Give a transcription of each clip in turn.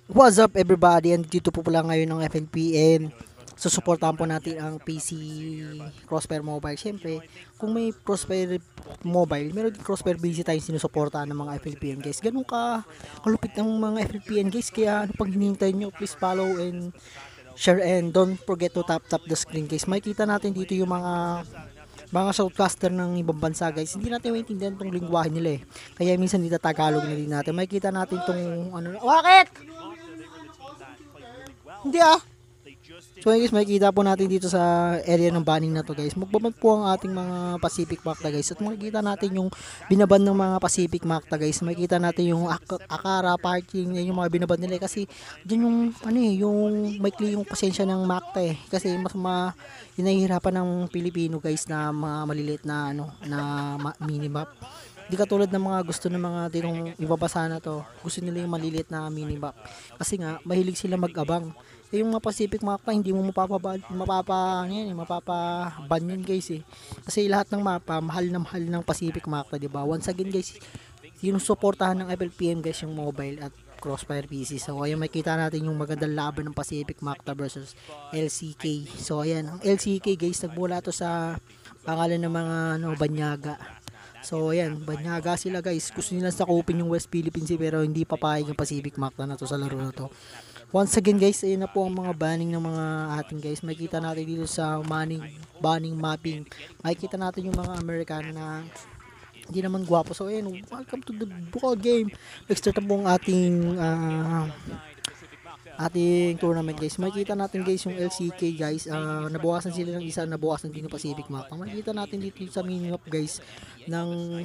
What's up everybody? And dito po pala ngayon ng FNPN. Susuportahan po natin ang PC Crossfire Mobile. Siyempre, kung may Crossfire Mobile, meron din Crossfire PC tayong sinusuportahan ng mga FNPN guys. Ganun ka kalupit ng mga FNPN guys. Kaya ano pang hinihintay nyo, please follow and share and don't forget to tap the screen guys. Makikita natin dito yung mga shoutcaster ng ibang bansa guys. Hindi natin maintindihan tong lingwahe nila eh. Kaya minsan dito Tagalog na din natin. Makikita natin tong ano. Bakit? Hindi ah. So guys, makikita po natin dito sa area ng banning na to guys. Magbaban po ang ating mga Pacific Macta guys. At makikita natin yung binaban ng mga Pacific Macta guys. Makikita natin yung Akara parking, yung mga binaban nila kasi diyan yung ano eh, yung maikli yung pasensya ng Macta eh. Kasi mas hinahihirapan ng Pilipino guys na mga maliliit na ano na minimap. Di katulad ng mga gusto ng mga tinong ibabasa na to. Gusto nila yung maliliit na minimap. Kasi nga mahilig sila mag-abang. Yung mga Pacific mapa hindi mo mapapaban yun guys eh. Kasi lahat ng mapa mahal ng Pacific mapa, di ba? Once again guys, yung suportahan ng FLPM guys yung mobile at Crossfire PC. So ayun, makita natin yung magandang laban ng Pacific Macta versus LCK. So ayan, ang LCK guys nagmula to sa pangalan ng mga ano, Banyaga. So ayan, Banyaga sila guys. Gusto nila sakupin yung West Philippines pero hindi papayag yung Pacific Macta na to sa laro na to. Once again guys, ayun na po ang mga banning ng mga ating guys. Makikita natin dito sa banning mapping. Makikita natin yung mga Amerikano na hindi naman gwapo. So ayun, welcome to the Bukal game. Nag-start na po ang ating tournament guys. Makikita natin guys yung LCK guys. Nabawasan sila ng isa, nabawasan din yung Pacific Map. Makikita natin dito sa minimap guys ng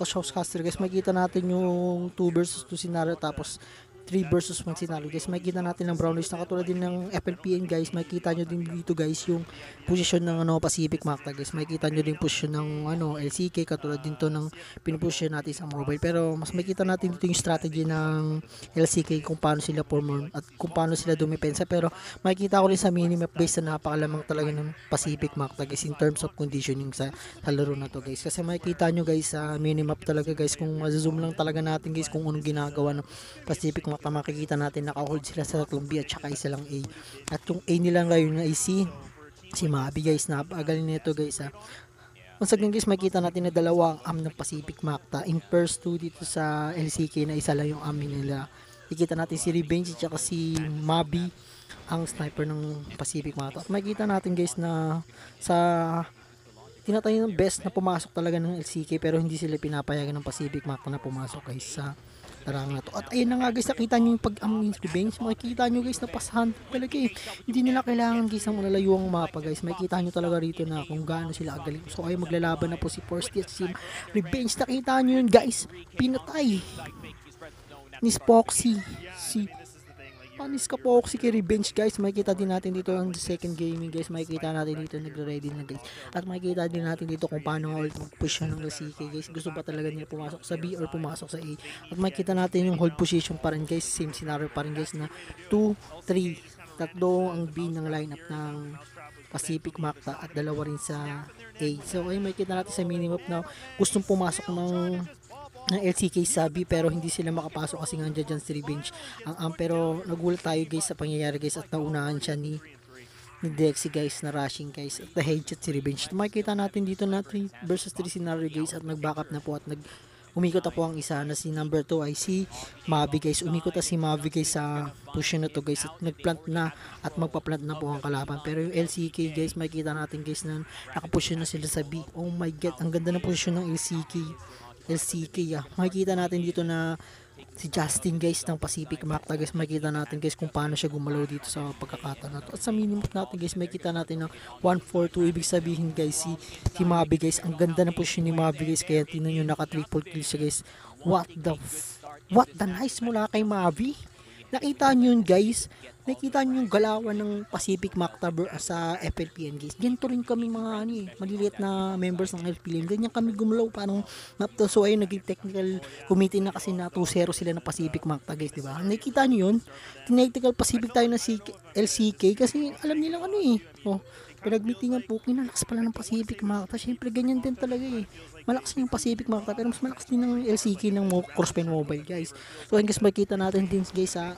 Shoutcaster guys. Makikita natin yung 2 versus 2 scenario tapos 3 versus 1 scenario guys. Makikita natin ng brown list na katulad din ng FLPN guys. Makikita nyo din dito guys yung position ng ano, Pacific Macta guys. Makikita nyo din position ng ano, LCK katulad din to ng pinupush natin sa mobile. Pero mas makikita natin dito yung strategy ng LCK kung paano sila perform at kung paano sila dumepensa. Pero makikita ko rin sa minimap guys na napakalamang talaga ng Pacific Macta guys in terms of conditioning sa laro na to guys. Kasi makikita nyo guys sa minimap talaga guys, kung ma-zoom lang talaga natin guys kung anong ginagawa ng Pacific Macta, makikita natin naka-hold sila sa tatlong B at saka isa lang A. At yung A nila ngayon ay si Mabi guys. Napakagaling nito guys ha. Once again guys, makikita natin na dalawang am ng Pacific Macta in first 2 dito sa LCK na isa lang yung am nila. Ikita natin si Revenge at saka si Mabi ang sniper ng Pacific Macta. At makikita natin guys na sa tinatayo ng best na pumasok talaga ng LCK pero hindi sila pinapayagan ng Pacific Macta na pumasok guys sa larang na to. At ayun na nga guys, nakita nyo yung pag-amin revenge. Makikita nyo guys na pasahan talaga eh. Hindi nila kailangan guys ng malalayo ang mapa guys. Makikita nyo talaga rito na kung gaano sila agaling. So ay maglalaban na po si Forsty at si Revenge. Nakita nyo yun guys. Pinatay ni Spoxy. Si Panis ka po si kay Revenge guys. Makikita din natin dito ang second gaming guys. Makikita natin dito nagre-ready na guys. At makikita din natin dito kung paano hold mag-push ng LCK guys. Gusto ba talaga nila pumasok sa B or pumasok sa A. At makikita natin yung hold position pa rin guys. Same scenario pa rin guys na 2, 3. Tatlo ang B ng lineup ng Pacific Macta at dalawa rin sa A. So ay makikita natin sa minimap na gustong pumasok ng LCK sa B pero hindi sila makapasok kasi nga dyan si Revenge pero nagulat tayo guys sa pangyayari guys at naunahan siya ni Dexy guys na rushing guys at the headshot si Revenge. Makikita natin dito na 3 versus 3 scenario guys at nag-backup na po at umikot na po ang isa na si number 2 ay si Mavi guys. Umikot na si Mavi guys sa position na to guys at nagplant na at magpa-plant na po ang kalaban. Pero yung LCK guys, makikita natin guys na nakaposition na sila sa B. Oh my god, ang ganda ng position ng LCK makikita natin dito na si Justin guys ng Pacific Macta guys. Makikita natin guys kung paano siya gumalaw dito sa pagkakataon na to. At sa minimum natin guys, makikita natin ng 1-4-2. Ibig sabihin guys si Mavi guys, ang ganda ng position ni Mavi guys. Kaya tingnan nyo naka triple kill siya guys. What the nice mula kay Mavi. Nakita nyo yun guys. Nakita nyo yung galawan ng Pacific Macta sa FLPN guys. Ganito rin kami mga maliliit na members ng FLPN. Ganyan kami gumalaw parang napto. So ayun, naging technical committee na kasi na 2-0 sila ng Pacific Macta guys, diba? Nakita nyo yun? Tactical Pacific tayo na si LCK kasi alam nilang oh, pinagmitingan po, kinalakas pala ng Pacific Makta. Syempre ganyan din talaga eh. Malakas yung Pacific Makta pero mas malakas din ng LCK ng Crosspen Mobile guys. So ayun guys, makikita natin din guys sa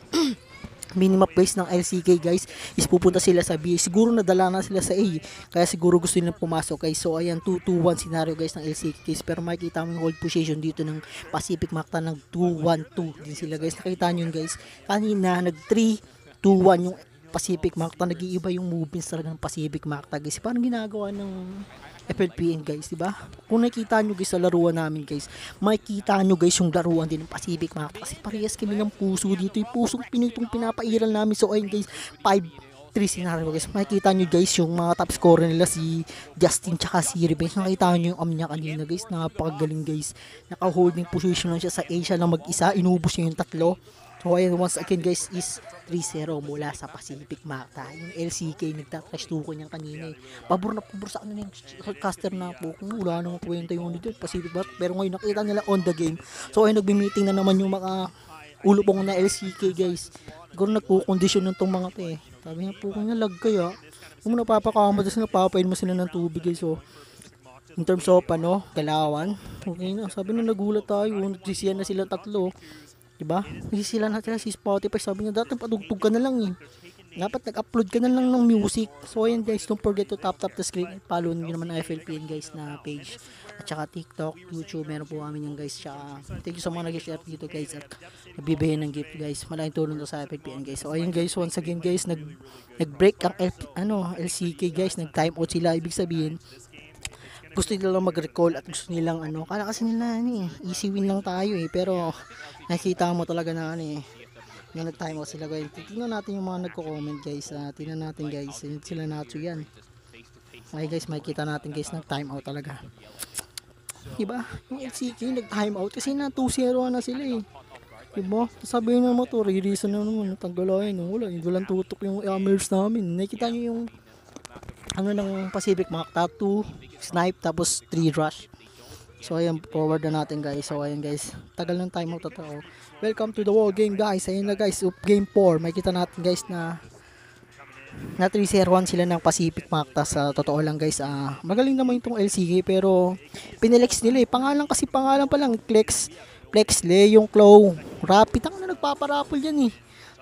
minimap guys ng LCK guys is pupunta sila sa B. Siguro nadala na sila sa A. Kaya siguro gusto nilang pumasok guys. So ayan 2-2-1 scenario guys ng LCK guys. Pero makikita mo yung hold position dito ng Pacific Makta ng 2-1-2 din sila guys. Nakita nyo guys. Kanina nag 3-2-1 yung Pacific Makta. Nag-iiba yung movements talaga ng Pacific Makta guys. Parang ginagawa ng FLPN guys, diba? Kung nakita nyo guys sa laruan namin guys, makikita nyo guys yung laruan din ng Pacific Makta kasi parehas kami ng puso dito, yung pusong pinitong pinapairal namin. So ayun guys, 5-3 scenario guys. Makikita nyo guys yung mga top scorer nila si Justin tsaka si Revenge. Nakita nyo yung niya kanina guys, napakagaling guys. Naka-holding position lang siya sa A, siya lang mag-isa, inubos niya yung tatlo. So ayan, once again guys is 3-0 mula sa Pacific Makta. Yung LCK nagtatrash to ko niyan kanina eh. Pabor na pabor sa ano yung caster na po. Kung wala nang kwenta yung dito Pacific Makta. Pero ngayon nakita nila on the game. So ayun, nagbi-meeting na naman yung mga ulupong na LCK guys. Siguro nagpo-condition ng tong mga to eh. Sabi niya po kanya lag kaya. Kung napapakama tapos napapain mo sila ng tubig guys. So in terms of ano, galawan. Okay na. Sabi na nagulat tayo. Nagsisiyan na sila tatlo. Diba? Sila natin si Spotify. Sabi niya dati padugtog ka na lang eh. Dapat nag-upload ka na lang ng music. So ayan guys, don't forget to tap the screen. Follow nyo naman ang FLPN guys na page. At saka TikTok, YouTube, meron po kami yan guys. Tsaka thank you sa mga nag-share dito guys. At nagbibigay ng gift guys. Malaking tulong to sa FLPN guys. So ayan guys, once again guys, nag-break ang LCK guys. Nag-time out sila. Ibig sabihin, gusto nila lang mag-recall at gusto nilang kala kasi nila easy win lang tayo eh, pero nakikita mo talaga na yung nag-time out sila guys. Tingnan natin yung mga nagko-comment guys. Tingnan natin guys, sila Natsu yan. Okay guys, makikita natin guys nag-time out talaga. Diba? Yung LCK nag-time out kasi na 2-0 na sila eh. Diba? Sabihin naman to, re-reason na naman, tanggalain. Wala, hindi lang tutok yung Amers namin. Nakikita nyo yung ng Pacific Makta 2 snipe tapos 3 rush. So ayan, forward na natin guys. So ayan guys, tagal ng timeout totoo. Welcome to the world game guys. Ayun na guys, game 4. Makikita natin guys na 3-0-1 sila ng Pacific Makta. Sa totoo lang guys, magaling naman itong LCK pero pinilex nila eh. Pangalan pa lang, Flexle, yung Claw, Rapid, ang nagpaparapol yan eh.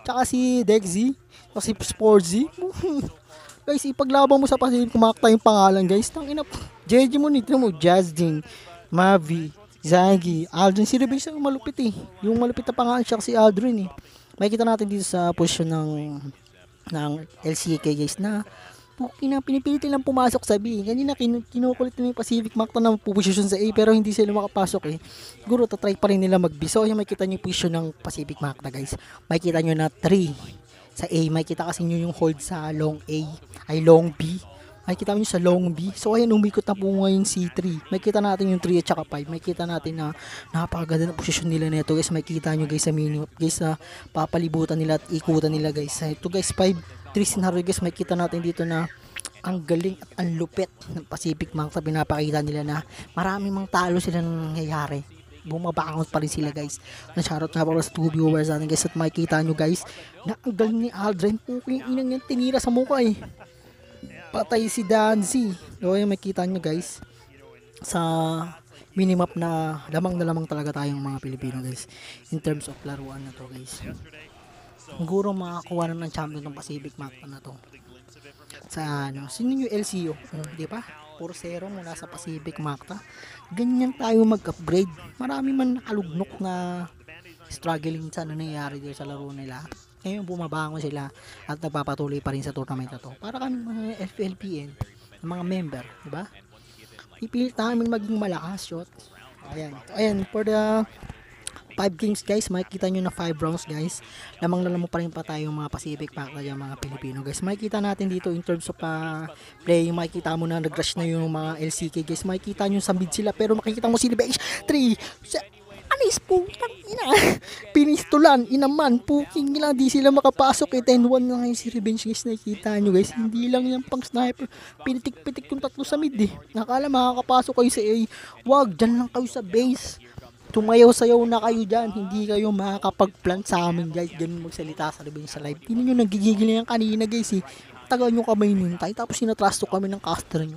Tsaka si Dexy, si Sportsy. Guys, ipaglaban mo sa Pacific Makta yung pangalan guys. Tangina, JJ mo nito mo, Jazdin, Mavi, Zagi, Aldrin. Si Revenge ang malupit eh. Yung malupit na pangalan siya si Aldrin eh. Makikita natin dito sa position ng LCK guys na pinipilit nilang pumasok sa B. Kanina kinukulit nila yung Pacific Makta na position sa A pero hindi sila makapasok eh. Siguro tatry pa rin nila mag-B. So yung makikita nyo yung position ng Pacific Makta guys. Makikita nyo na 3 sa A. Makikita kasi nyo yung hold sa long A ay long B. Makikita nyo sa long B. So ayan, umikot na po ngayon si 3. Makikita natin yung 3 at saka 5. Makikita natin na napakaganda ng posisyon nila nito guys. Makikita nyo guys sa minimap guys na papalibutan nila at ikutan nila guys. Ito guys 5-3 scenario guys. Makikita natin dito na ang galing at ang lupit ng Pacific Makta. Pinapakita nila na marami mang talo sila nangyayari. Bumabangot pa rin sila guys. Na-shoutout nga para sa 2 viewers natin guys. At makikita nyo guys na ang galing ni Aldrin. Puking inang yan, tinira sa mukha eh. Patay si Danzy. So yung makikita nyo guys sa minimap na lamang talaga tayong mga Pilipino guys in terms of laruan na to guys. Siguro makakuha na ng champion ng Pacific Makta na to. Sa sino yung LCO? Di ba? 4-0 mula sa Pacific Makta. Ganyan tayo mag-upgrade. Marami man nakalugnok na struggling sa nangyayari dito sa laro nila. Ngayon bumabangon sila at nagpapatuloy pa rin sa tournament na to. Para kami mga FLPN, mga member, di ba? Ipilit namin maging malakas shot. Ayan, for the 5 games guys, makikita nyo na 5 rounds guys. Lamang pa rin pa tayo mga Pacific Makta yung mga Pilipino guys. Makikita natin dito in terms of play, makikita mo na nag-rush na yung mga LCK guys. Makikita nyo sa mid sila pero makikita mo si Revenge 3 anis po, pinistulan, inaman, puking nila, di sila makapasok eh, 10-1 na ngayon si Revenge guys, nakikita nyo guys, hindi lang yung pang sniper, pinitik-pitik yung tatlo sa mid eh, nakala makakapasok kayo sa A, wag, dyan lang kayo sa base, tumayaw-sayaw na kayo dyan, hindi kayo makakapag-plant sa amin guys, ganun magsalita sa Revenge sa live, hindi nyo nagigigil yan kanina guys eh, pinatagal yung kamay nun tayo, tapos sinatrasto kami ng caster nyo.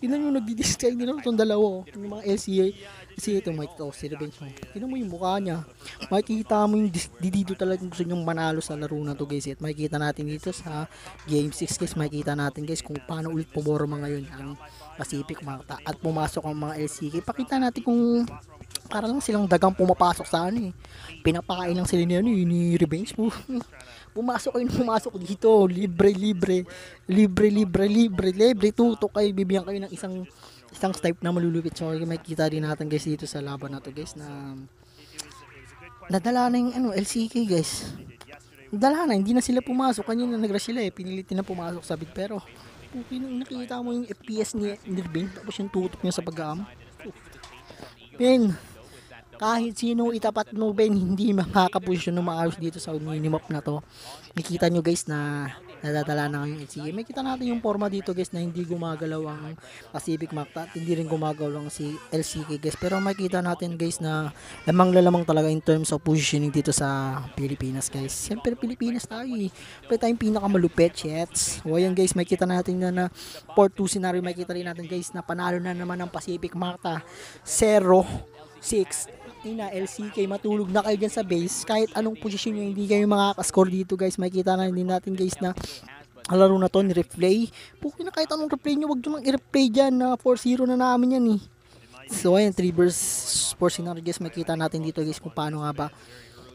Tinan yung nagdi-disguise nila itong dalawa, yung mga LCA. Kasi ito, makikita ko si Revenge mo. Tinan mo yung mukha niya. Makikita mo yung dito talaga gusto nyong manalo sa laro na to guys. At makikita natin dito sa Game 6 guys. Makikita natin guys kung paano ulit pumorma ngayon ang Pacific Mata. At pumasok ang mga LCK. Pakita natin kung para lang silang dagang pumapasok sa ano eh. Pinapakain lang sila ni Revenge mo. Pumasok kayo, pumasok dito, libre, tutok kayo, bibigyan kayo ng isang snipe na malulupit. So makikita din natin guys dito sa laban na to guys na nadala na yung LCK guys. Nadala na, hindi na sila pumasok, kanina nag-rush sila pinilit na pumasok sa bid, pero nakita mo yung FPS ni Revenge, tapos yung tutok niya sa pag-aam. Ben, kahit sino itapat mo Ben, hindi makakaposisyon ng maayos dito sa minimap na to. Nakita nyo guys na nadadala na yung LCK. May kita natin yung forma dito guys na hindi gumagalaw ang Pacific Mata at hindi rin gumagalaw si LCK guys. Pero makita natin guys na lamang talaga in terms of positioning dito sa Pilipinas guys. Siyempre Pilipinas tayo eh. Pero tayong pinakamalupet chats. O ayan guys, makita natin na 4-2 scenario. Makita rin natin guys na panalo na naman ang Pacific Mata 0-6. LCK, matulog na kayo dyan sa base. Kahit anong posisyon nyo, hindi kayo makakascore dito guys. Makikita na din natin guys na laro na to ni replay. Pukin na kahit anong replay nyo, wag nyo nang i-replay dyan na 4-0 na namin yan eh. So ayan, 3 versus 4 scenario guys. Makikita natin dito guys kung paano nga ba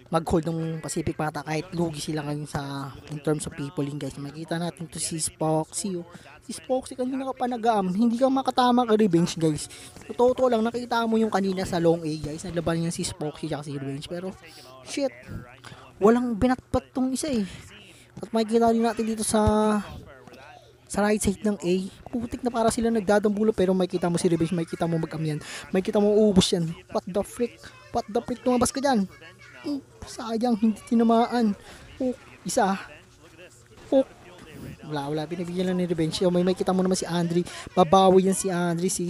mag-hold ng Pacific Mata kahit lugi sila ngayon sa in terms of peopling guys. Makikita natin to si Spoxy. Si Spoxy kanina ka pa nag-aam, hindi ka makatama ka Revenge guys. Totoo lang, nakita mo yung kanina sa long A guys, naglaban niya si Spoxy at si Revenge, pero shit, walang binatpat tong isa eh. At makikita rin natin dito sa right side ng A, putik na para sila nagdadambulo, pero makikita mo si Revenge, makikita mo mag-am yan, makikita mo uubos yan. What the freak, tumabas ka dyan. Sayang, hindi tinamaan. Isa. Wala, binibigyan lang ni Revenge. May kita mo naman si Andre, babawi yan si Andre, si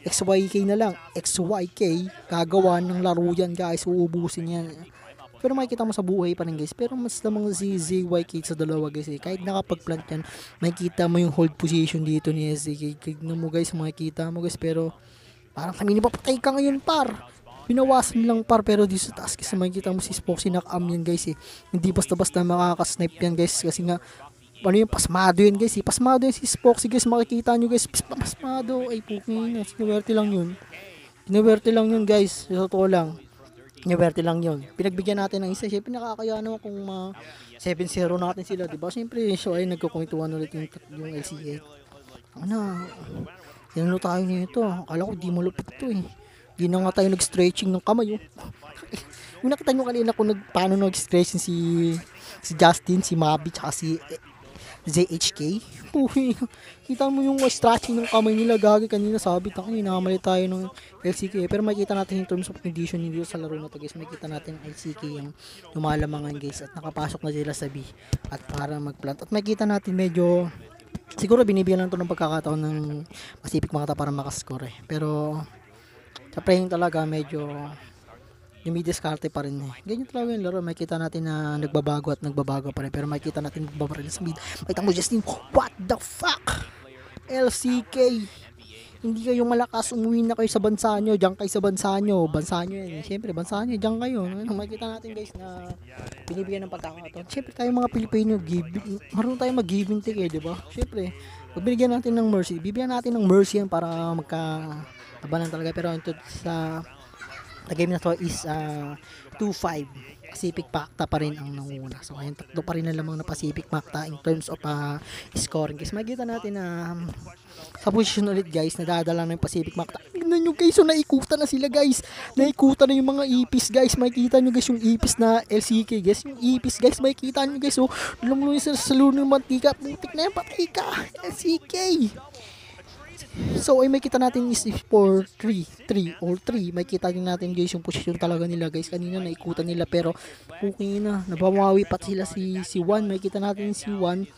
XYK na lang, XYK gagawa ng laro yan guys, uubusin yan. Pero makikita mo sa buhay pa rin guys, pero mas lamang si ZYK sa dalawa guys eh. Kahit nakapag-plant yan, makikita mo yung hold position dito ni SZK. Tignan mo guys, makikita mo guys, pero parang kami napapatay ka ngayon par. Binawasan lang par, pero dito sa taas kasi makikita mo si Spoxy nakam yan guys eh. Hindi basta-basta makakasnipe yan guys, kasi nga ano yung pasmado yun guys eh. Pasmado yun si Spoxy guys, makikita nyo guys, pasmado. Ay puking, sinuwerte lang yun. Sinuwerte lang yun guys, sa totoo lang. Sinuwerte lang yun. Pinagbigyan natin ng isa, syempre nakakaya naman kung 7-0 natin sila, diba? Syempre, so ay nagkukuntuan ulit yung LCA. Ano tayo nito? Akala ko di malupit to eh. Di na nga tayo nag-stretching ng kamay. Yung nakita nyo kanina kung paano nag-stretching si Justin, si Mabi, tsaka si ZHK. Puhi, kita mo yung stretching ng kamay nila gagi kanina, sabi tayo, nakamali tayo ng LCK. Pero makikita natin in terms of condition dito sa laro na to guys. Makikita natin ang LCK yung lumalamangan guys, at nakapasok na sila sa B at para mag-plant. At makikita natin medyo siguro binibigyan lang to ng pagkakataon ng Pacific Mata para makascore eh. Pero sa playing talaga medyo dumidiskarte pa rin eh. Ganyan talaga yung laro. Makikita natin na nagbabago pa rin. Pero makikita natin nagbabago rin sa mid. Makikita mo Justin, what the fuck? LCK. Hindi kayo malakas, umuwi na kayo sa bansa nyo. Diyan kayo sa bansa nyo. Bansa nyo yan. Siyempre, bansa nyo. Diyan kayo. Makikita natin guys na binibigyan ng pagkakataon. Siyempre tayo mga Pilipino, marunong tayo mag-give and take eh, diba? Siyempre, pag binigyan natin ng mercy, bibigyan natin ng mercy yan para magka-tabanan talaga. Pero ito sa game na to is 2-5. Pacific Mata pa rin ang nanguna. So ayun, tatlo pa rin na lamang na Pacific Mata in terms of scoring. Kasi makikita natin na sa position ulit guys, nadadala na yung Pacific Mata. Tignan nyo guys, so naikutan na sila guys. Naikutan na yung mga ipis guys. Makikita nyo guys yung ipis na LCK guys. Yung ipis guys, makikita nyo guys. So lumulunin sa salon ng mantika. Putik na yan, patay ka. LCK. So ay makita natin is 4-3 or 3. Makita natin guys yung posisyon talaga nila guys. Kanina naikutan nila pero okay na. Nabawawi pa sila si Juan. Makita natin si Juan.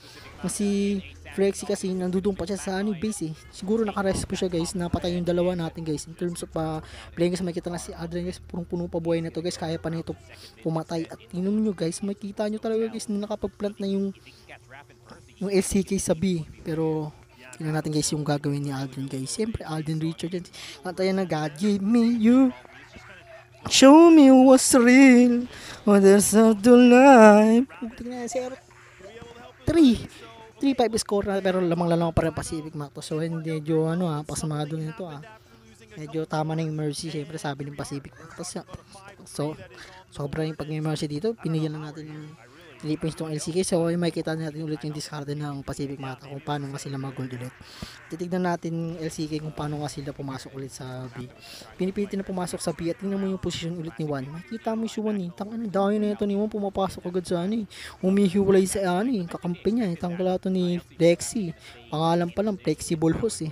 Si Flexi kasi nandudun pa siya sa base eh. Siguro naka-rest po siya guys, napatay yung dalawa natin guys. In terms of playing guys, makita na si Adrian guys, punong-puno pa buhay na to guys, kaya pa nito pumatay. At tingnan nyo guys, makita nyo talaga guys na nakapag-plant na yung LCK sa B. Pero tingnan natin guys yung gagawin ni Alden guys. Siyempre Alden Richard yan. Kantayan na God give me you, show me what's real, what there's out to life. Tingnan na 3-5 score na, pero lamang-lamang pa rin Pacific Mac to. So hindi medyo pasamado nito medyo tama na yung Mercy, syempre sabi ng Pacific Mac to. So sobra yung pag may Mercy dito, pinigyan na natin yung Philippines tong LCK. So ay makikita natin ulit yung discard ng Pacific Mata kung paano nga sila mag-gold ulit. Titignan natin LCK kung paano nga sila pumasok ulit sa B. Pinipilit na pumasok sa B at tingnan mo yung position ulit ni Juan. Makikita mo si Juan tangina dahil na ito ni Juan, pumapasok agad sa humihiwalay sa kakampi niya tanggal ito ni Lexi. Pangalan pa lang flexible host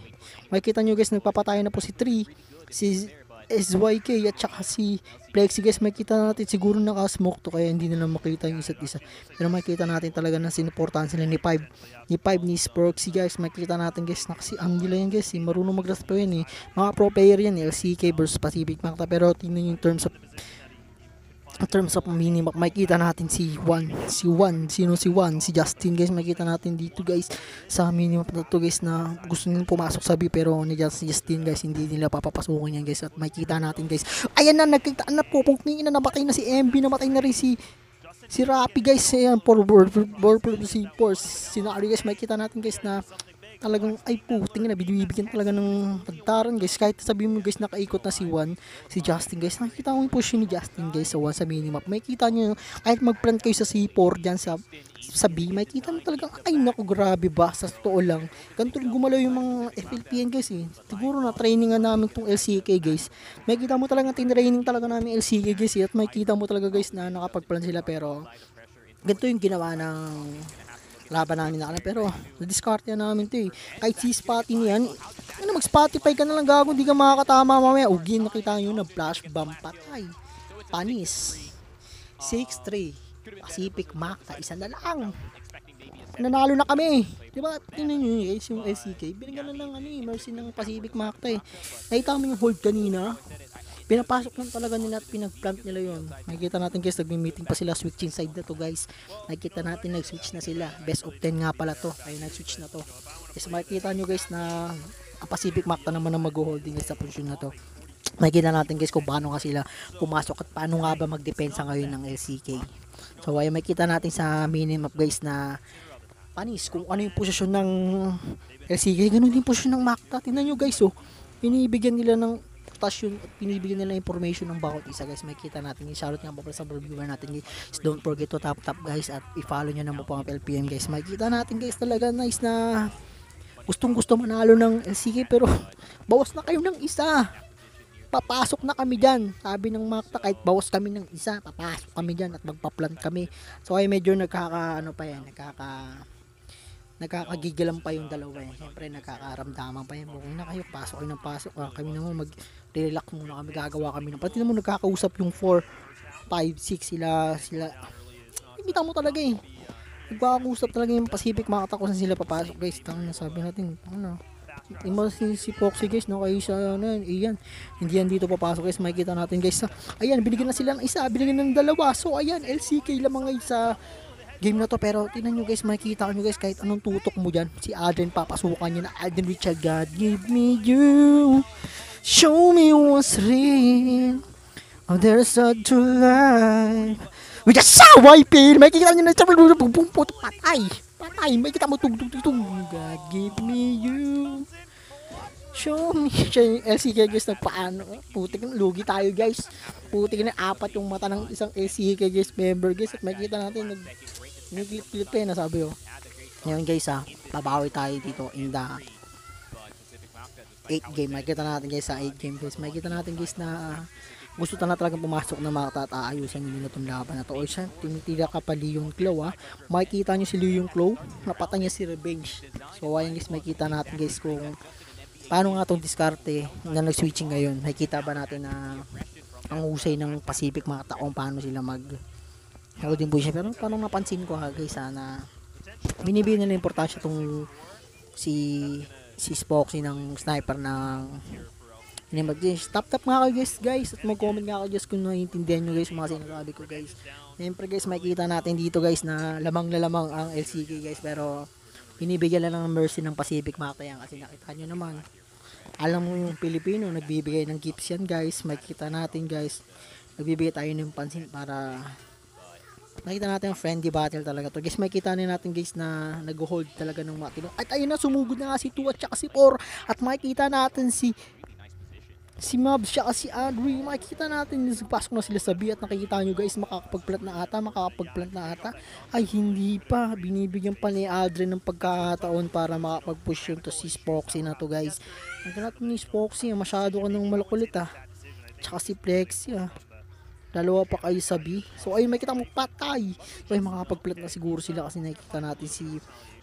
Makikita nyo guys, nagpapatay na po si 3, si SYK at saka si Flexi guys. Makita natin siguro naka-smoke to kaya hindi nila makita yung isa't isa, pero makita natin talaga na sinuportahan sila ni 5 ni Spurksy guys. Makita natin guys na kasi ang nila yan guys marunong mag-rest pa yun mga pro player yan LCK versus Pacific Macta. Pero tingnan yung terms of minimap, makikita natin si Juan, si Justin guys. Makikita natin dito guys sa minimap na to guys na gusto nilang pumasok sa B, pero ni Justin guys hindi nila papapasukin yan guys. At makikita natin guys, ayan na, nagkita na po, pungkin na, namatay na si MB, namatay na rin si Rapi guys. Ayan, si Force, si Nari guys. Makikita natin guys na talagang ay puting na binibigyan talaga ng pagtaran guys. Kahit sabihin mo guys nakaikot na si Juan, si Justin guys, nakikita mo yung push ni Justin guys sa 1 sa minimap. Makikita nyo kahit mag-plant kayo sa C4 dyan sa B, makikita mo talagang ay naku grabe ba, sa totoo lang ganito gumalaw yung mga FLPN guys siguro na training nga namin tong LCK guys. Makikita mo talaga tinraining talaga namin LCK guys at makikita mo talaga guys na nakapag-plant sila, pero ganito yung ginawa ng laban namin pero na-discard namin to kahit si Spotty niyan mag-Spotify ka na lang gago, hindi ka makakatama mamaya. Ugin, nakita nyo na flash bomb, patay, panis. 6-3 Pacific Macta, isa na lang nanalo na kami, diba? Tingnan nyo guys yung LCK, binigyan na ng Mercy ng Pacific Macta nakita mo yung hold kanina, pinapasok lang talaga nila at pinag-plant nila yun. Nakikita natin guys, nagmi-meeting pa sila, switching side na to guys. Nakikita natin nag-switch na sila, best of 10 nga pala to, ay nag-switch na to guys. Makikita nyo guys na ang Pacific Macta naman ang mag-holding sa posisyon na to. Makikita natin guys kung paano nga sila pumasok at paano nga ba magdepensa ngayon ng LCK. So ay makikita natin sa minimap guys na panis kung ano yung posisyon ng LCK, ganun din posisyon ng Macta. Tingnan nyo guys binibigyan nila ng yun at pinibigyan nila information ng bawat isa guys. Makikita natin yung shoutout nga po sa viewer natin guys. Don't forget to tap guys at i-follow nyo naman po ang LPM guys. Makikita natin guys talaga nice na gustong manalo ng LCK, pero bawas na kayo ng isa, papasok na kami dyan. Sabi ng Macta, kahit bawas kami ng isa, papasok kami dyan at magpa-plant kami. So ay medyo nagkakagigilan pa yung dalawa Siyempre nagkakaramdaman pa Bukong na kayo, pasok kayo ng pasok. Kami naman mag-relax muna kami, gagawa kami ng pati naman nagkakausap yung 4, 5, 6 sila. Kita mo talaga nagkakausap talaga yung Pacific Macta kung saan sila papasok guys. Sabi natin si Foxy guys kayo siya iyan, hindi yan dito papasok guys. Makikita natin guys ayan, binigyan na sila ng isa, binigyan ng dalawa. So ayan, LCK lamang guys sa game na to, pero tingnan nyo guys, makikita nyo guys kahit anong tutok mo dyan, si Alden papasukan nyo na Alden Richard, God give me you, show me what's real, oh there's a true life with a saway pin. Makikita nyo na patay, makikita mo tug, God give me you, show me. LCK guys paano, putik na lugi tayo guys, putik na 4 yung mata ng isang LCK guys member guys. At makikita natin nag-clip na sabi ngayon guys babawi tayo dito in the 8 game. Makikita natin guys sa 8 game guys, makikita natin guys na gusto na talagang pumasok na Macta at aayusan nila itong laban na to. O siya, tinitira ka pa Leon Claw makikita nyo si Leon Claw, napatay niya si Revenge. So ayan guys, makikita natin guys kung paano nga itong diskarte na nag-switching ngayon. Makikita ba natin na ang husay ng Pacific Macta kung paano sila mag din po siya. Pero parang napansin ko guys na binibigyan nila importansya tong si Spoxy ng sniper ng Top tap nga kayo guys, at mag-comment nga kayo guys kung naiintindihan nyo guys mga sinasabi ko guys. Siyempre guys, makikita natin dito guys na lamang na lamang ang LCK guys, pero binibigyan lang ng mercy ng Pacific Makta yan kasi nakita nyo naman. Alam mo yung Pilipino, nagbibigay ng gifts yan guys, makikita natin guys. Nagbibigay tayo ng pansin para nakita natin yung friendly battle talaga to guys. Makikita natin guys na nag-hold talaga ng matino. At ayun na, sumugod na nga si 2 at saka si 4. At makikita natin si Mabs siya kasi Adri, makikita natin pasok na sila sa B at nakikita nyo guys makakapag-plant na ata, ay hindi pa, binibigyan pa ni Adri ng pagkakataon para makapag-push yun to si Spoxy na to guys. Ang natin ni Spoxy, masyado ka nang malukulit tsaka si Plexi dalawa pa kayo sa B, so ay makikita mo patay, so ay makakapag-plant na siguro sila kasi nakikita natin si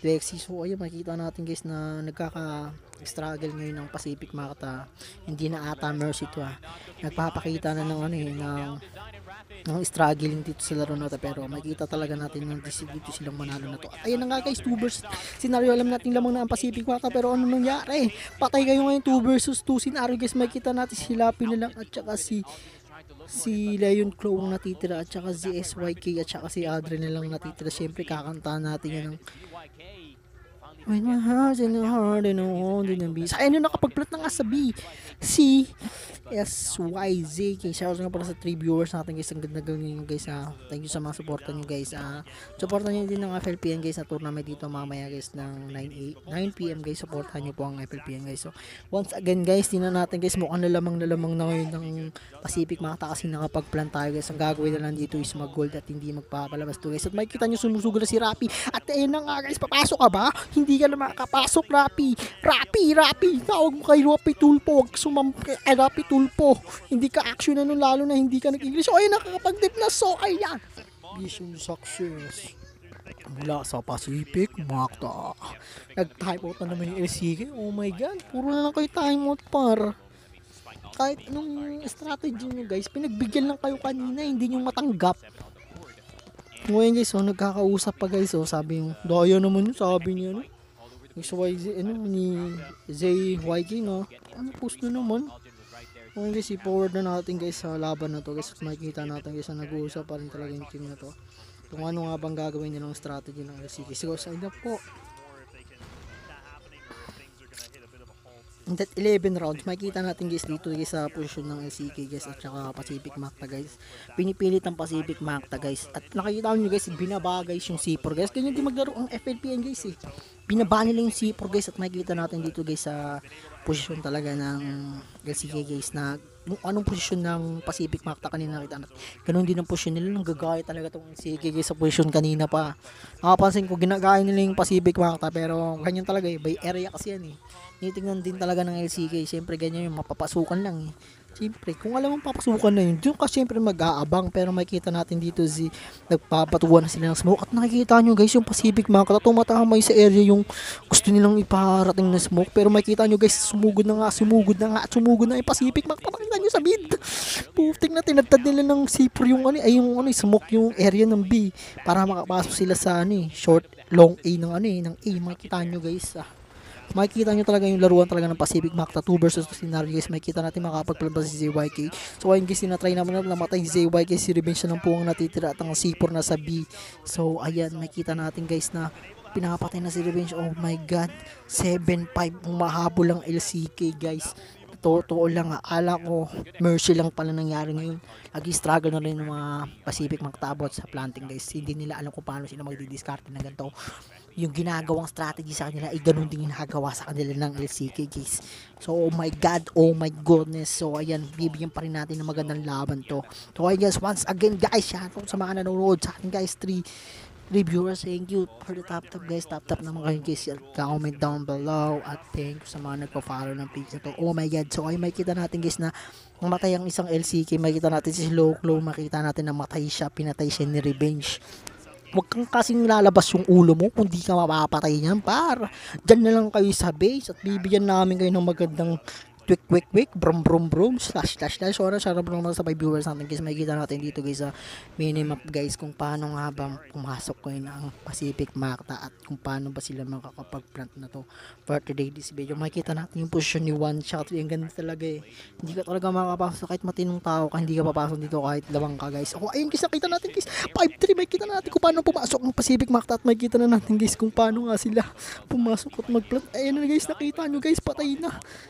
Plexi. So ayun, makikita natin guys na nagkaka-struggle ngayon ng Pacific Makta. Hindi na ata mercy to nagpapakita na ng ng struggling dito sa laro na to, pero makikita talaga natin ng dito silang manalo na to. At ayun na nga guys, 2 versus scenario, alam natin lamang na ang Pacific Makta, pero ano nangyari? Patay kayo ngayon 2 versus 2 scenario guys. Makikita natin si Lapi na lang at saka si Leon Claw ang natitira at saka si SYK at saka si Adre na lang natitira. Siyempre kakantahan natin yan ng When my heart's in the heart and all in the beast. Ayun yung nakapag-plat na nga sa B, si SYZ. Shoutout nga pala sa 3 viewers natin guys. Ang ganda nyo guys Thank you sa mga supportan nyo guys. Supportan nyo din ng FLPN guys na tournament dito mamaya guys ng 9pm guys. Supportan nyo po ang FLPN guys. So once again guys, tingnan natin guys, mukhang nalamang na ngayon ng Pacific Makta kasi nakapag-plan tayo guys. Ang gagawin na lang dito is mag-gold at hindi magpapalabas to guys. At makikita nyo sumusugal na si Rapi. At ayun na nga guys, papasok ka ba? Hindi ka na makapasok, Rapi. Tawag mo kay Rapi Tulpo. Huwag kay Rapi Tulpo. Hindi ka action lalo na hindi ka nag-English. O ayun, nakakapag-dip na. So ayan, mission success mula sa Pacific Makta. Nag-type out na naman yung LCK. Oh my god, puro na lang kayo time out par. Kahit anong strategy nyo guys, pinagbigyan lang kayo kanina, hindi nyo matanggap. Ngayon guys, nagkakausap pa guys. Sabi yung daya naman yun, sabi niya XYZ, ni ZYK post na naman. Ngayon guys, i-forward na natin guys sa laban na to guys. At makikita natin guys na nag-uusap pa rin talaga yung team na to kung ano nga bang gagawin nilang strategy ng LCK. Siguro sa inyo po, in that 11 rounds, makikita natin guys dito guys sa position ng LCK guys at saka Pacific Makta guys. Pinipilit ang Pacific Makta guys. At nakikita nyo guys, binaba guys yung C4 guys. Ganyan din maglaro ang FLPN guys Binaba nila yung C4 guys at makikita natin dito guys sa position talaga ng LCK guys na anong posisyon ng Pacific Makta kanina nakita natin. Ganun din ang posisyon nila, nang gagaya talaga itong LCK guys sa posisyon kanina pa. Nakapansin ko, ginagaya nila yung Pacific Makta pero ganyan talaga by area kasi yan Nitingnan din talaga ng LCK. Siyempre ganyan yung mapapasukan lang Siyempre, kung alam mong papasukan na yun, doon ka siyempre mag-aabang. Pero makikita natin dito nagpapatuwa na sila ng smoke. At nakikita nyo guys, yung Pacific Makta, tumatamay sa area yung gusto nilang iparating na smoke. Pero makikita nyo guys, sumugod na yung Pacific Makta. Makikita nyo sa mid. Puting na tinatad nila ng C4 yung smoke yung area ng B. Para makapasok sila sa short, long A ng ng A. Makikita nyo guys makikita nyo talaga yung laruan talaga ng Pacific Makta 2 versus 2 scenario guys. Makikita natin makakapagpalabas si ZYK. So ayun guys, tinatry naman na namatay si ZYK. Si Revenge na lang po ang natitira at ang C4 na sa B. So ayan, makikita natin guys na pinapatay na si Revenge. Oh my god, 7-5 umahabol ang LCK guys. Totoo lang ala ko mercy lang pala nangyari ngayon. Lagi struggle na rin ng mga Pacific Makta about sa planting guys. Hindi nila alam kung paano sila magdi-discard ng ganito. Yung ginagawang strategy sa kanila ay ganun din ginagawa sa kanila ng LCK guys. So oh my god, oh my goodness. So ayan, bibigyan pa rin natin ng magandang laban to. So ayan guys, once again guys, shoutout sa mga nanonood sa akin guys, 3 reviewers. Thank you for the top guys. Top naman kayo guys. Comment down below. At thank you sa mga nagpa-follow ng page na to. Oh my god. So ay makita natin guys na mamatay ang isang LCK. Makita natin si Low Claw. Makita natin na matay siya. Pinatay siya ni Revenge. Huwag kang kasing lalabas yung ulo mo kung di ka mapapatay niyan par. Diyan na lang kayo sa base at bibigyan namin kayo ng magandang Quick, brum, slash. So, sarap naman sa 5 viewers natin guys. Makikita natin dito guys sa minimap guys kung paano nga ba pumasok ko yun ang Pacific Macta at kung paano ba sila makakapag-plant na to for today this video. Makikita natin yung position ni One Shot. Yung ganda talaga eh. Hindi ka talaga makakapasok kahit matinong tao ka. Hindi ka papasok dito kahit lawang ka guys. Oh, ayun guys, nakita natin guys. 5-3, makikita natin kung paano pumasok ang Pacific Macta at makikita na natin guys kung paano nga sila pumasok at mag-plant. Ayun na guys, nakita nyo guys, patay na.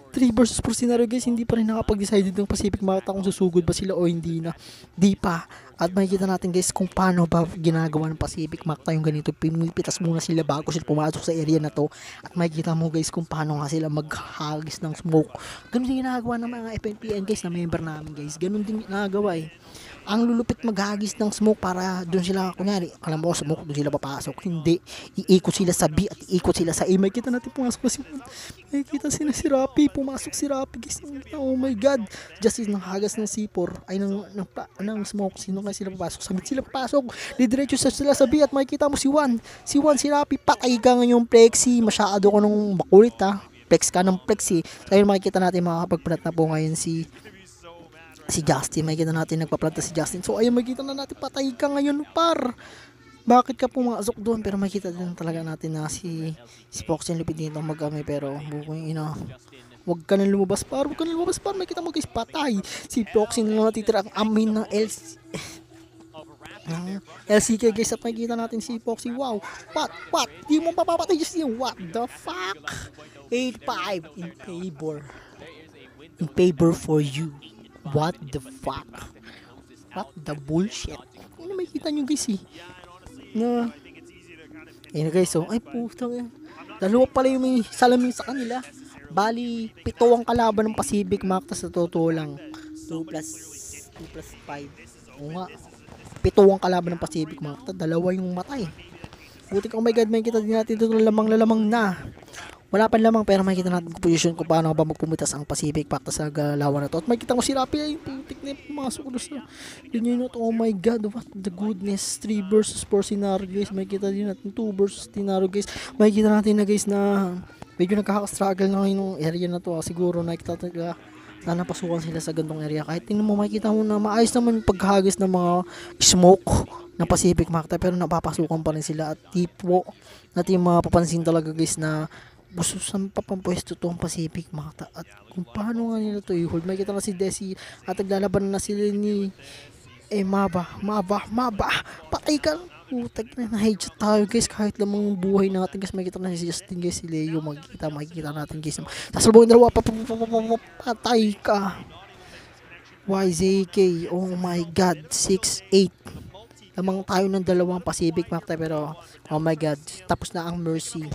3 versus 4 scenario guys, hindi pa rin nakapag-decide ng Pacific Macta kung susugod ba sila o hindi na. Di pa. At makikita natin guys kung paano ba ginagawa ng Pacific Macta yung ganito. Pinipitas muna sila bago sila pumasok sa area na to. At makikita mo guys kung paano nga sila maghagis ng smoke. Ganun din ginagawa ng mga FNPN guys na member namin guys. Ganun din ginagawa eh. Ang lulupit maghagis ng smoke para doon sila, kunyari, alam mo, smoke, doon sila papasok. Hindi, iikot sila sa B at iikot sila sa A. Makikita natin pumasok na si Juan. Makikita sila si Rapi, pumasok si Rapi guys. Oh my god, Justice ng hagas ng C4 ay ng smoke. Sino nga sila papasok? Sa mid sila papasok, didiretso sila sa B at makikita mo si Juan, si Rapi, patay ka ngayong Plexi. Masyado ko nung makulit ha, flex ka ng Plexi. So ayun, makikita natin makakapagplant na po ngayon si Justin. Makikita natin nagpaplanta si Justin. So ayun, makikita na natin patay ka ngayon par. Bakit ka pumasok doon? Pero makikita din talaga natin na si Fox yung lupit dito mag-amay. Pero bukoy ina, wag ka nang lumabas par. Makikita mo guys, patay si Fox yung natitira ang amin ng LCK guys. At makikita natin si Foxy. Wow, what? Di mo papapatay Justin. What the fuck? 8-5 in favor for you. What the fuck? What the bullshit? Ano makikita nyo guys eh? Na, ayun guys, so, ay putang yan. Dalawa pala yung may salamin sa kanila. Bali, 7 ang kalaban ng Pacific Macta sa totoo lang. 2 plus 5. O nga, 7 ang kalaban ng Pacific Macta. 2 yung matay. Butik, oh my god, makikita din natin ito lalamang na. Wala pa lamang pero makikita natin kung position kung paano ba magpumitas ang Pacific Macta sa galawan na to. At makikita ko si Rapi ay putik na pumasok doon sa yun. Oh my god, what the goodness. 3 versus 4 scenario guys. Makikita din natin 2 versus scenario guys. Makikita natin na guys na medyo nagkaka-struggle na ngayon yung area na to. Siguro nakikita talaga na napasukan sila sa gantong area. Kahit tingnan mo, makikita mo na maayos naman yung paghagis ng mga smoke na Pacific Macta pero napapasukan pa rin sila. At tipo natin mapapansin talaga guys na gusto sa papampuesto to ang Pacific Macta at kung paano nga nila to i-hold. Makikita na si Desi at naglalaban na sila ni Maba, patay ka, putag na na-headshot tayo guys. Kahit lamang yung buhay natin guys. Makikita na si Justin guys, si Leo, makikita natin guys, sasalubong yung dalawa, patay ka. YZK, oh my god, 6-8 lamang tayo ng dalawang Pacific Macta pero oh my god, tapos na ang Mercy.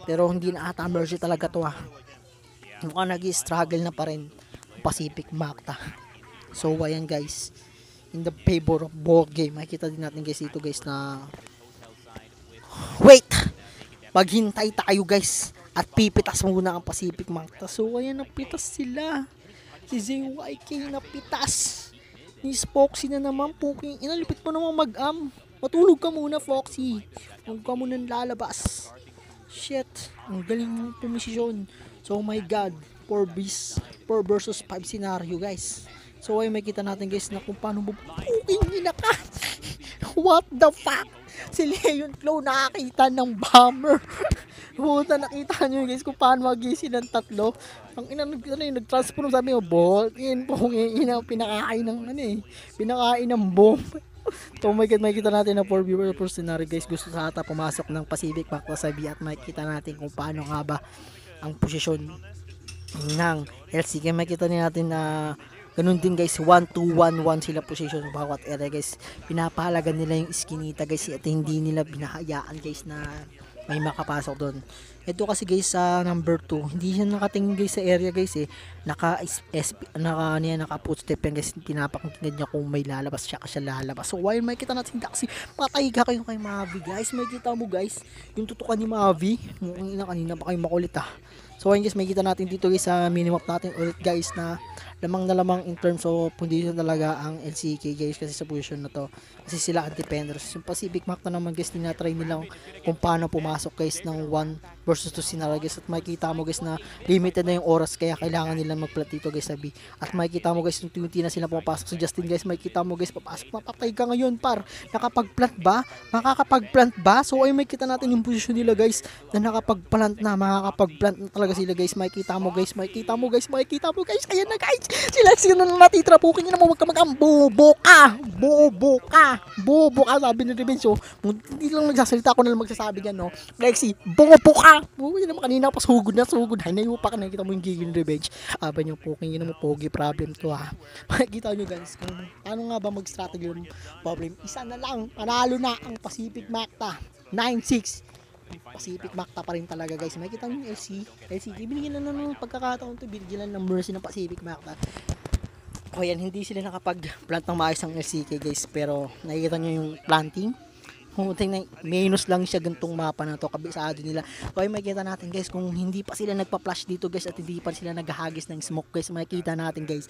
Pero hindi na ata Mercy talaga to ha. Mukhang nag-struggle na pa rin ang Pacific Macta. So ayan guys, in the favor of ball game. Makikita din natin guys dito guys na wait, maghintay tayo guys at pipitas muna ang Pacific Macta. So ayan, napitas sila. Si ZYK napitas. Ni Foxy na naman, puking inalipit mo naman mag-am. Matulog ka muna Foxy, huwag ka muna lalabas. Shit, ang galing ng pumisyon. So oh my god, 4 versus 5 scenario guys. So ay makita natin guys na kung paano bubuking nila ka. What the fuck? Si Leon Flow nakakita ng bomber. Puta, nakita nyo guys kung paano magising ng tatlo. Ang nag-transform, sabi mo, ball, yun po, pinakain ng pinakain ng bomb. So my god, makikita natin na 4 viewer per scenario guys. Gusto sa ata pumasok ng Pacific Macta sa B at makikita natin kung paano nga ba ang posisyon ng LCK. Makikita natin na ganun din guys, 1-2-1-1 sila position sa bawat area guys. Pinapahalaga nila yung skinita guys at hindi nila binahayaan guys na may makapasok doon. Ito kasi guys sa number 2, hindi siya nakatingin guys sa area guys eh. Naka footstep yan guys. Pinapakinggan niya kung may lalabas siya kasi lalabas. So while makikita natin kasi patay ka kayo kay Mavi guys. Makikita mo guys yung tutukan ni Mavi. Mukhang ina kanina pa kayo makulit ah. So ayun guys, makikita natin dito guys sa minimap natin ulit guys na lamang na lamang in terms of condition talaga ang LCK guys kasi sa position na to. Kasi sila anti-penders. Yung Pacific Makta naman guys, tinatry nila kung paano pumasok guys ng 1 versus 2 scenario guys. At makikita mo guys na limited na yung oras kaya kailangan nila mag-plat dito guys sa B. At makikita mo guys, unti-unti na sila pumapasok sa Justin guys. Makikita mo guys, papasok, mapatay ka ngayon par. Nakapag-plant ba? Makakapag-plant ba? So ay makikita natin yung position nila guys na nakapag-plant na, makakapag-plant na talaga sila guys. Makikita mo guys, makikita mo guys, makikita mo guys. Ayan na guys, sila na natitira po. Kanya na mo magkamakam, bobo ka, bobo ka, bobo ka, sabi ni Revenge. So hindi lang nagsasalita ko na lang magsasabi yan, no. Lexi, bobo ka, bobo yun naman kanina pa, sugod na, hinayo pa ka, nakikita mo yung gigil ni Revenge. Aba nyo po, kanya na mo pogi problem to ha. Makikita nyo guys kung ano nga ba mag-strategy yung problem. Isa na lang, panalo na ang Pacific Makta, 9-6. Pacific Makta pa rin talaga guys. Makikita nyo yung LCK, binigyan na ng pagkakataon to, binigyan lang ng mercy ng Pacific Makta. O yan, hindi sila nakapag-plant ng maayos ng LCK guys, pero nakikita nyo yung planting. Kung tingnan, minus lang siya gantong mapa na to, kabisado nila. So ay makikita natin guys, kung hindi pa sila nagpa-flash dito guys at hindi pa sila naghahagis ng smoke guys, makikita natin guys.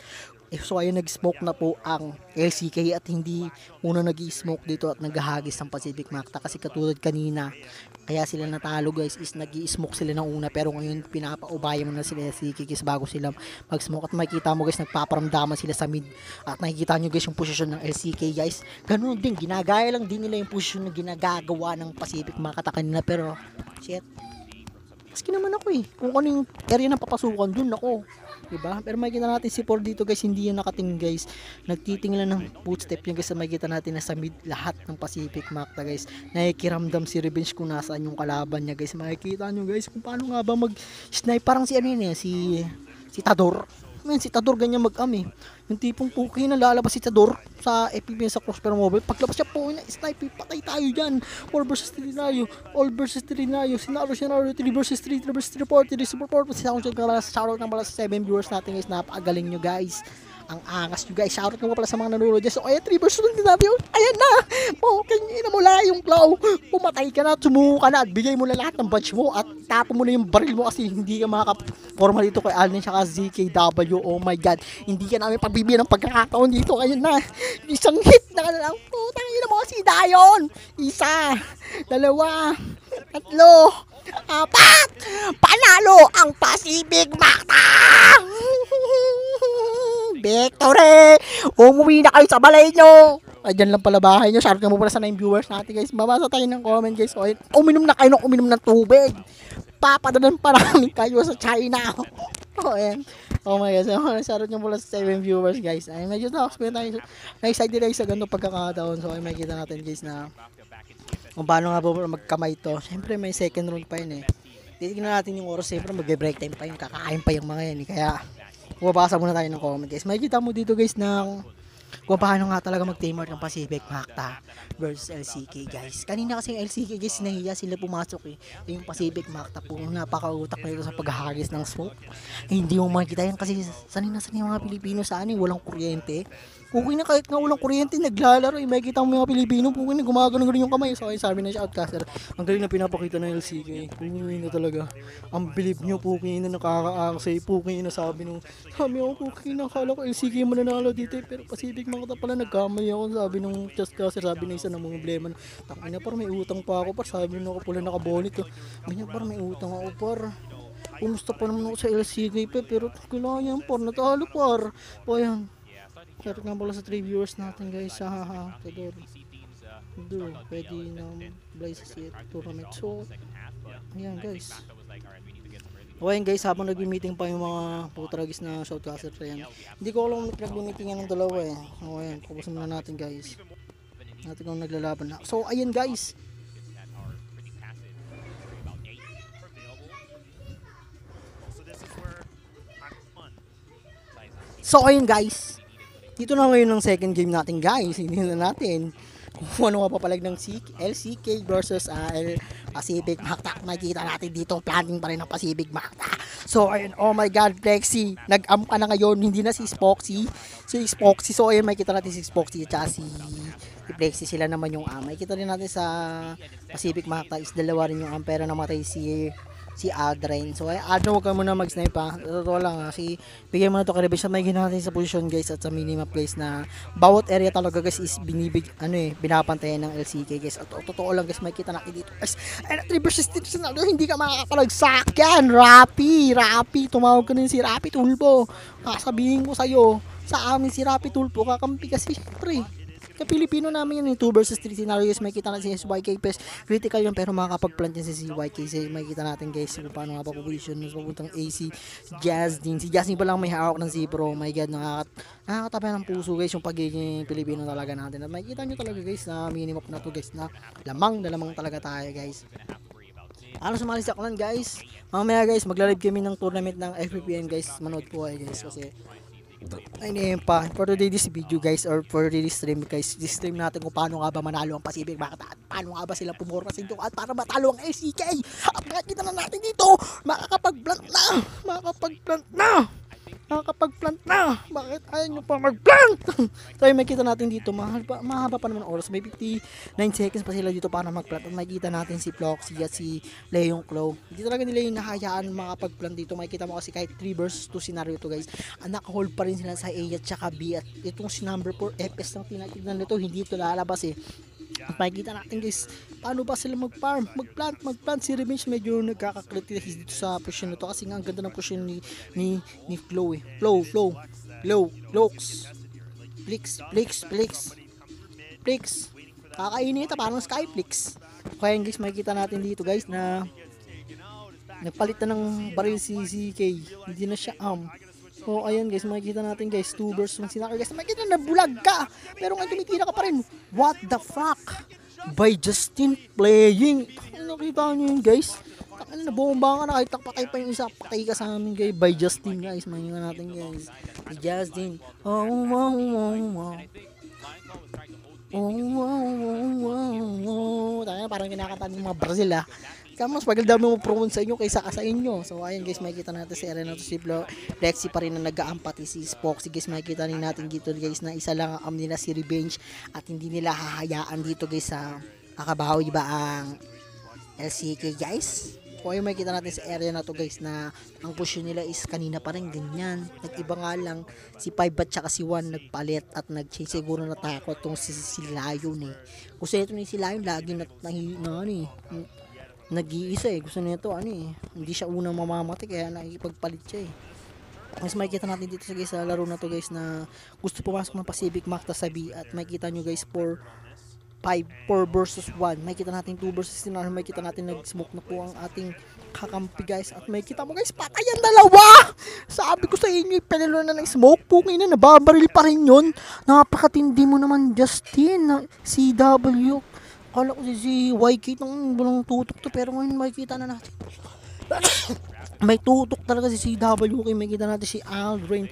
So ayun, nag-smoke na po ang LCK at hindi muna nag-i-smoke dito at naghahagis ng Pacific Makta kasi katulad kanina, kaya sila natalo guys is nag-i-smoke sila ng una, pero ngayon pinapaubaya mo na sila LCK guys bago sila mag-smoke. At makikita mo guys, nagpaparamdaman sila sa mid at nakikita nyo guys yung position ng LCK guys. Ganun din, ginagaya lang din nila yung position na ginagagawa ng Pacific Makta kanina, pero shit, maski naman ako eh, kung ano yung area ng papasukan dun ako, diba? Pero makikita natin si Paul dito guys, hindi yan nakatingin guys, nagtitingin lang ng footstep yung guys. Makikita natin na sa mid lahat ng Pacific Makta guys, nakikiramdam si Revenge kung nasaan yung kalaban niya guys. Makikita nyo guys kung paano nga ba mag-snipe, parang si ano yun eh, si Tador. Man, si Tador ganyan mag-am eh. Yung tipong puki na lalabas si Tador sa FPP sa Crossfire Mobile. Paglabas siya po na snipe, patay tayo dyan. All versus 3 tayo. All versus 3 tayo. Sinaro 3 versus 3, 3 versus 3, 4, 3 super 4. Shoutout ng pala sa 7 viewers natin guys. Napakagaling nyo guys. Ang angas nyo guys. Shoutout nga pala sa mga nanonood dyan. So ayan, 3 versus 1 din natin. Ayan na. Kanya na mula yung claw. Pumatay ka na, sumuko ka na at bigay mo na lahat ng badge mo at tapo mo na yung baril mo kasi hindi ka makaka-forma dito kay Allen siya ka ZKW. Oh my god, hindi ka namin pagbibigyan ng pagkakataon dito. Ayun na, isang hit na ka na lang. Putang ina mo si Dayon. Isa, dalawa, tatlo, apat. Panalo ang Pacific Makta. Victory! Umuwi na kayo sa balay nyo. Ay, dyan lang pala bahay nyo. Shoutout nga mo pala sa 9 viewers natin guys. Babasa tayo ng comment guys. So, uminom na kayo ng uminom ng tubig. Papadalan pa namin kayo sa China. Oh, ayan. Oh my God. So, shoutout nga pala sa 7 viewers guys. Ay, medyo na-explain tayo. Na-excited tayo sa ganito pagkakataon. So, ay, makikita natin guys na kung paano nga ba magkamay to. Siyempre, may second round pa yun eh. Titignan natin yung oras. Siyempre, mag-break time pa yun. Kakain pa yung mga yan eh. Kaya, bubasa muna tayo ng comment guys. Makikita mo dito guys na kung paano nga talaga mag-teamwork ng Pacific Makta versus LCK guys. Kanina kasi yung LCK guys, nahiya sila pumasok eh. Yung Pacific Makta po, napakautak na ito sa paghahagis ng smoke. Hindi mo makikita yan kasi sanay na sanay mga Pilipino sa anin, walang kuryente. Okay na kahit nga walang kuryente, naglalaro eh. Makikita mo mga Pilipino, okay na gumagano rin yung kamay. So, sabi na siya outcaster, ang galing na pinapakita ng LCK. Kunin na talaga. Ang bilib nyo, puki na nakaka-aksay. Puki na sabi nung, sabi ako, puki na, akala ko LCK mananalo dito eh. Pero Pacific Makta pala, nagkamay ako. Sabi nung outcaster, sabi na isa na mga problema. Takina, parang may utang pa ako. Sabi nung ako pala nakabonit. Ganyan, parang may utang ako, par. Kumusta pa naman ako sa LCK pa, pero kailangan yan, par. Natalo, par. O yan. Shoutout nga pala sa 3 viewers natin guys sa Tador. Pwede na Blaze sa tournament. So, ayan guys. O ayan guys, habang nag-meeting pa yung mga putragis na shoutcaster pa yan. Hindi ko alam nag-meeting yan ng dalawa eh. O ayan, focus muna natin guys. Natin kung naglalaban na. So ayan guys. So ayun guys. Dito na ngayon ang second game natin guys. Hindi na natin kung ano papalag ng LCK versus Pacific Makta. Makikita natin dito planning pa rin ng Pacific Makta. So ayun, oh my god, Flexi, nag-am ka na ngayon, hindi na si Spoxy. Si Spoxy, so ayun, makikita natin si Spoxy at si Flexi, sila naman yung am. Makikita rin natin sa Pacific Makta is dalawa rin yung am, pero namatay si si Aldrin. So ay Aldrin, huwag ka muna mag-snipe ha. Totoo lang ha. Bigyan mo na to kay Revenge. May ginawa natin sa position guys at sa minimap guys na bawat area talaga guys is binapantayan ng LCK guys. At totoo lang guys, makikita natin dito guys. Ay, 3 versus 3 scenario, hindi ka makakapalagsak yan. Rapi, tumawag ka na si Rapi Tulpo. Sabihin ko sa'yo, sa amin si Rapi Tulpo, kakampi kasi syempre. Pilipino namin yan, 2 versus 3 scenarios. Makikita natin si YK Pes, critical yun pero makakapag-plant yan si YK. Makikita natin guys kung paano nga pa-position mas papuntang AC. Si Jasmine pa lang may hawak ng Zipro. My god, nakakatabi ng puso guys yung pagiging Pilipino talaga natin. At makikita nyo talaga guys na minimap na to guys, na lamang talaga tayo guys. Ano sumali sa clan guys, mamaya guys magla-live kami ng tournament ng FPPN guys. Manood po kayo guys kasi ayun pa, for today this video guys, or for this stream guys, this stream natin kung paano nga ba manalo ang Pacific Market at paano nga ba sila pumorma sa at para matalo ang LCK. At makikita na natin dito, makakapag-plant na. Bakit ayaw nyo pa mag-plant? So ay makikita natin dito, mahaba pa naman oras, may 59 seconds pa sila dito para mag-plant. At makikita natin si Floxy at si Leon Claw, hindi talaga nila yung nakayaan makapag-plant dito. Makikita mo kasi kahit 3 versus 2 scenario to guys, naka-hold pa rin sila sa A at saka B. At itong si number 4 FS ng tinatignan nito, hindi ito lalabas eh. At makikita natin guys, paano ba sila mag-farm, mag-plant. Si Revenge medyo nagkaka-criticize dito sa position nito kasi nga ang ganda ng position ni Flow eh. Flox, Flix, kakainita parang Skyflix. Kaya guys, makikita natin dito guys na nagpalit na ng baril si CK, hindi na siya So ayun guys, makikita natin guys, 2 versus 1 scenario guys. Makikita na bulag ka, pero ngayon tumitira ka pa rin. What the fuck? By Justin playing. Nakita nyo yun guys, na bomba ka na, kahit patay pa yung isa, patay ka sa amin guys. By Justin guys, makikita natin guys, Justin. Tayo parang kinakanta ng mga Brazil ha. Mas maganda mo promote sa inyo kaysa sa inyo. So ayun guys, makikita natin si Arena to si Lexi pa rin na nag-aampati si Spoxy guys. Makikita rin natin dito guys na isa lang ang nila si Revenge at hindi nila hahayaan dito guys sa makabawi ba ang LCK guys. O ayun, makikita natin sa area na to guys na ang position nila is kanina pa rin ganyan. Nag-iba nga lang si 5 at saka si 1 nagpalit at nag-change. Siguro natakot tong si Lion eh. Gusto nito ni si Lion lagi nag-iisa eh. Gusto nito hindi siya unang mamamatay kaya nakikipagpalit siya eh. Mas makikita natin dito guys sa laro na to guys na gusto pumasok ng Pacific Market sa B. At makikita nyo guys 4 versus 1. Makikita natin 2 versus 1. Makikita natin nag-smoke na po ang ating kakampi guys. At makikita mo guys, patay ang dalawa. Sabi ko sa inyo, penelo na ng smoke. Pungin na, nababaril pa rin yun. Napakatindi mo naman Justin. CW. Kala ko si YK nung walang tutok to, pero ngayon makikita na natin. May tutok talaga si CW. Okay, makikita natin si Aldrin.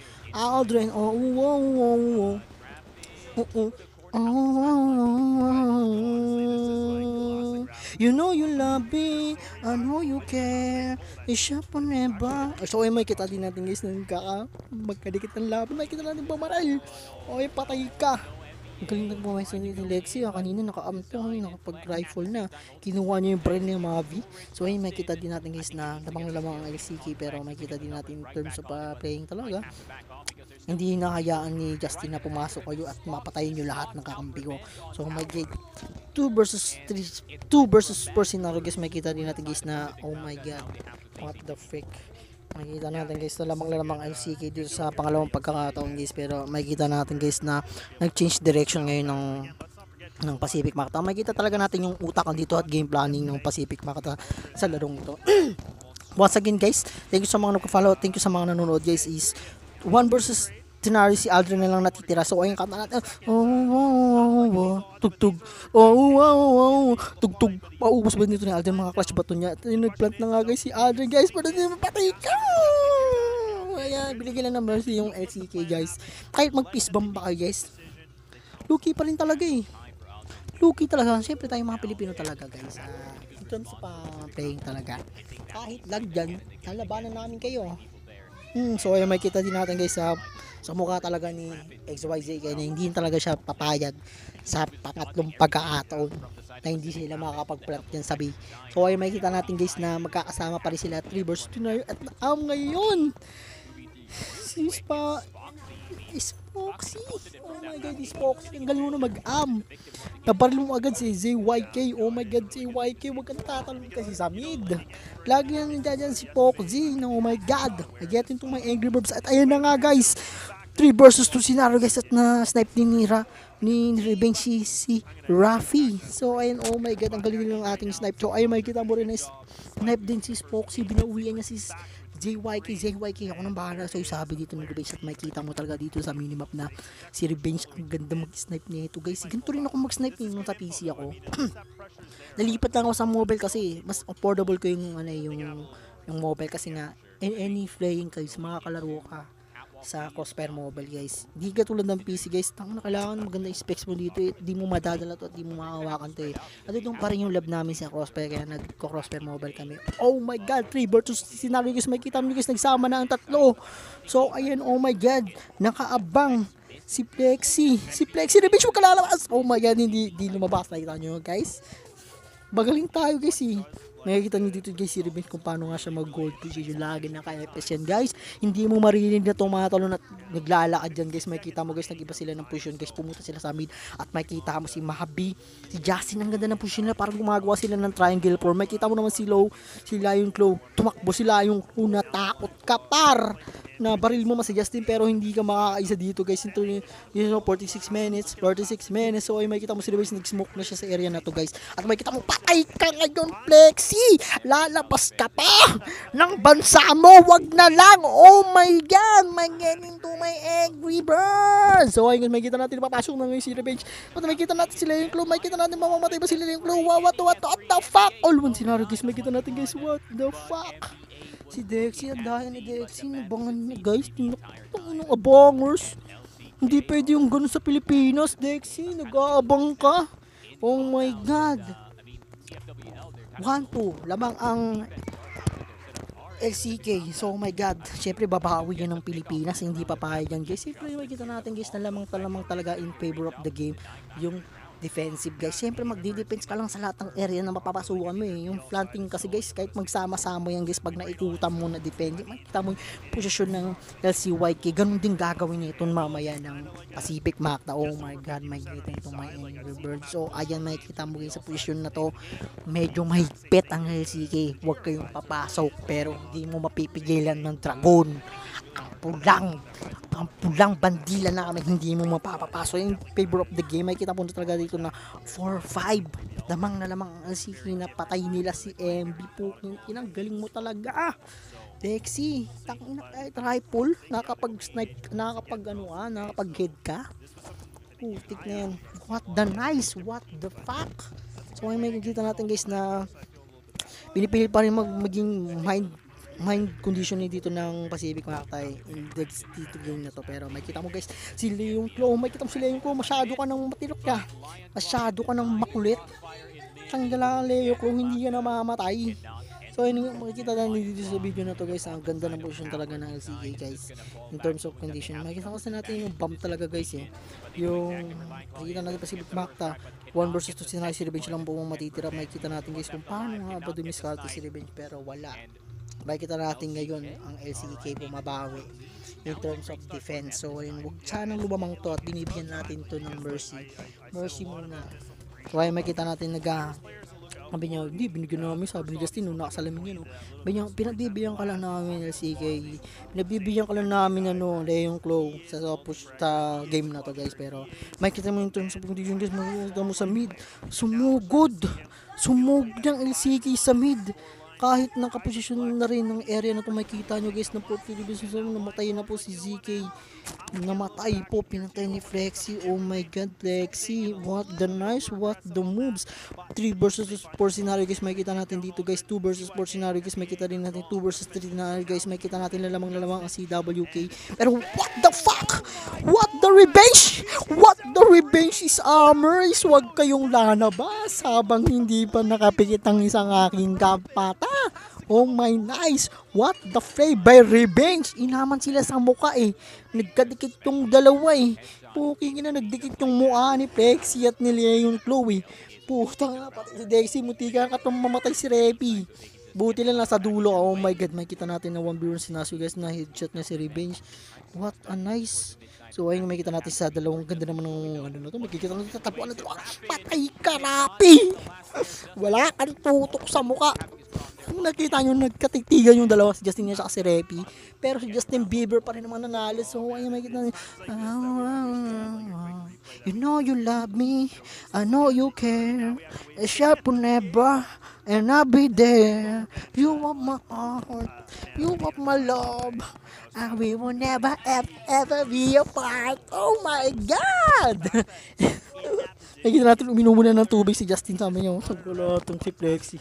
You know you love me, I know you care, it's siya pa neba. So ay makikita din natin guys na magkadikit ng laban. Makikita natin pamaral. Okay, patay ka. Ang galing nagmamay ni Lexi. Kanina nakapag-rifle na. Kinuha niya yung brain niya Mavi. So ayun, makikita din natin guys na lamang ang LCK. Pero makikita din natin in terms of playing talaga. Hindi nakayaan ni Justin na pumasok kayo at mapatayin nyo lahat ng kakampi ko. So makikita 2 versus 4 scenario guys. Makikita din natin guys na oh my god, what the frick. Makikita natin guys na lamang LCK dito sa pangalawang pagkakataon guys. Pero makikita natin guys na nag-change direction ngayon ng Pacific Market. Makikita talaga natin yung utak dito at game planning ng Pacific Market sa larong ito. Once again guys, thank you sa mga nagpa-follow, thank you sa mga nanonood guys. Is 1 versus scenario, si Aldrin na lang natitira. So ayun, kanta natin. Tugtog. Tugtog. Maubos ba nito ni Aldrin, mga clutch baton niya? Nag-plant na nga guys si Aldrin guys. Pero hindi mapatay ka. Kaya binigyan lang ng mercy yung LCK guys. Kahit mag-peace bomb ba kayo guys, lucky pa rin talaga eh. Lucky talaga. Siyempre tayo mga Pilipino talaga guys. In terms of playing talaga, kahit lag dyan, lalabanan namin kayo. So ay makita din natin guys sa mukha talaga ni XYZ kaya hindi talaga siya papayag sa pangatlong pagkakataon na hindi sila makakapag-plant yan sabi. So ay makikita natin guys na magkakasama pa rin sila 3 versus 2 at ngayon si Spoxy. Oh my god, Spoxy. Ang galing mo na mag-am. Nabaril mo agad si ZYK. Oh my god, ZYK. Huwag kang tatalon kasi sa mid. Lagi yan dyan si Spoxy. Oh my god. I get into my Angry Birds. At ayan na nga guys. 3 versus 2 scenario guys. At na-snipe ni Revenge si Rafi. So ayun, oh my god. Ang galing ng ating snipe. So ayun, makikita mo rin na snipe din si Spoxy. Binauwian niya si JYK, ako nang bahala sa'yo sabi dito ng Revenge at makikita mo talaga dito sa minimap na si Revenge ang ganda mag-snipe niya ito guys. Ganito rin ako mag-snipe nung sa PC ako. Nalipat lang ako sa mobile kasi mas affordable ko yung mobile kasi nga any playing guys, makakalaro ka sa Crossfire Mobile guys. Di katulad ng PC guys, tang kailangan maganda yung specs mo dito di mo madadala to at di mo makahawakan to At itong pa rin yung lab namin sa Crossfire kaya nagko-Crossfire Mobile kami. Oh my god, 3 versus scenario guys, makikita mo guys nagsama na ang tatlo. So ayan, oh my god, nakaabang si Plexi Revenge mo kalalabas. Oh my god, hindi lumabas, nakita nyo guys. Magaling tayo guys Makikita nyo dito guys si Revenge kung paano nga siya mag-gold position. Lagi na ka-FPS yan guys. Hindi mo marinig na tumatalon at naglalakad dyan guys. Makikita mo guys nag-iba sila ng position guys. Pumunta sila sa mid at makikita mo si Mahabi, si Justin. Ang ganda ng position nila. Parang gumagawa sila ng triangle form. Makikita mo naman si Lion Claw. Tumakbo sila yung una. Takot ka par na baril mo si Justin pero hindi ka makakaisa dito guys. Ito yung 46 minutes. So ay makikita mo si Revenge nag-smoke na siya sa area na to guys. At makikita mo patay ka ngayon Plexi. Lalabas ka pa ng bansa mo, wag na lang. Oh my god, get into my Angry Birds. So ayun, makikita natin papasok na ngayon si Revenge. At makikita natin sila yung Claw. Makikita natin mamamatay ba sila yung Claw. What the fuck? All one scenario guys, makikita natin guys. What the fuck? Si Dexy, ang dahil ni Dexy, nabangan niya guys. Tinakitang abangers. Hindi pwede yung ganun sa Pilipinas, Dexy. Nag-aabang ka. Oh my god. 1-2, lamang ang LCK. So oh my god, syempre babawi yan ng Pilipinas, hindi papayag yan guys. Syempre makikita natin guys na lamang talaga in favor of the game yung defensive guys. Syempre magdi-defense ka lang sa lahat ng area na mapapasukan mo Yung planting kasi guys, kahit magsama-sama yan guys, pag naikutan mo na defend, makikita mo yung posisyon ng LCYK. Ganun din gagawin nito mamaya ng Pacific Macta. Oh my god, makikita ito may Angry Bird. So ayan, makikita mo guys sa posisyon na to, medyo mahigpit ang LCK. Huwag kayong papasok pero hindi mo mapipigilan ng Dragon. Ang pulang bandila namin, hindi mo mapapapaso in favor of the game. May kita po talaga dito na 4-5 lamang na lamang ang LCK na patay nila si MB po. Inang galing mo talaga Dexy, tangina kahit rifle nakapag-snipe, nakapag-head ka. Putik na yan. What the fuck. So may makikita natin guys na pinipilit pa rin maging mind condition dito ng Pacific Macta dito game na to. Pero makita mo guys si Leon Claw, masyado ka nang matilok ka, masyado ka nang makulit. Tanggal ang Leon Claw, hindi ka na mamamatay. So ayun, makikita natin dito sa video na to guys, ang ganda ng position talaga ng LCK guys in terms of condition. Makikita kasi natin yung bump talaga guys yung makikita natin Pacific Macta 1 versus 2 scenario, si Revenge lang po matitira. Makikita natin guys kung paano nga ba dumiskarte si Revenge pero wala. Makikita natin ngayon ang LCK bumabawi in terms of defense. So ayun, huwag sanang lumamang to at binibigyan natin to ng mercy muna. So ayun, makikita natin sabi niya, hindi, binigyan namin, sabi ni Justin nung nakasalamin niya pinagbibigyan ka lang namin LCK, pinagbibigyan ka lang namin Leon Claw sa game na to guys. Pero makikita mo in terms of condition guys, makikita mo sa mid, sumugod ng LCK sa mid. Kahit nakaposisyon na rin ng area na ito, makikita nyo guys na po namatay na po si ZK, namatay po, pinatay ni Flexi. Oh my god, Flexi, what the moves. 3 versus 4 scenario guys, makikita natin dito guys. 2 versus 4 scenario guys, makikita rin natin 2 versus 3 scenario guys, makikita natin lalamang ang CWK. Pero what the fuck, what the revenge is armors. Huwag kayong lalabas habang hindi pa nakapikit ang isang aking kapata. Oh my nice, what the play by Revenge. Inaman sila sa mukha nagkadikit yung dalawa Puking na nagdikit yung mukha ni Plexi at ni Leon Claw Putang na, pati si Dexy, muntikan ka itong mamatay si Repi. Buti lang nasa dulo. Oh my god, makikita natin na 1v1 si Nasu guys na headshot niya si Revenge. What a nice. So ayun, makikita natin sa dalawang ganda naman ng ano na to. Makikita natin tatapuan na ito. Patay ka, Rapi! Wala kang tutok sa muka. Kung nakita nyo, nagkatigtigan yung dalawa, si Justin niya at si Repi. Pero si Justin Bieber pa rin naman nanalo. So ayun, makikita natin. You know you love me, I know you care. A sharp never, and I'll be there. You want my heart, you want my love, and we will never ever be apart. Oh my God! Nakikita natin uminom muna ng tubig si Justin, sabi niya, saglalatong si Plexi.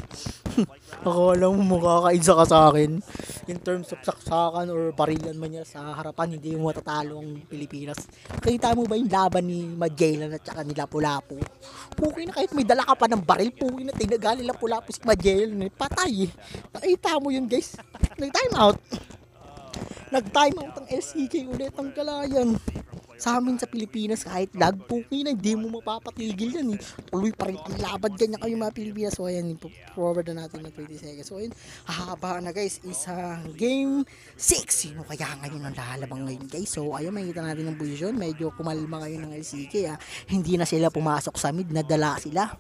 Akala mo makakaidsa ka sa akin. In terms of saksakan or barilan man niya sa harapan, hindi mo matatalo ang Pilipinas. Nakita mo ba yung laban ni Magellan at saka ni Lapu-Lapu? Puki na kahit may dala ka pa ng baril, puki na tinagali Lapu-Lapu si Magellan. Patay. Nakita mo yun guys. Nag-time out. Nag-time out ang LCK ulit ang Kalayan. Sa amin sa Pilipinas, kahit lag, puki na, hindi mo mapapatigil yan eh. Tuloy pa rin ang laban, ganyan kayo mga Pilipinas. So ayan, forward na natin ng 20 seconds. So ayun, hahaba na guys, isang game 6. Sino kaya ngayon ang lalabang ngayon guys? So ayun, makikita natin ng position. Medyo kumalma ngayon ng LCK. Hindi na sila pumasok sa mid, nadala sila.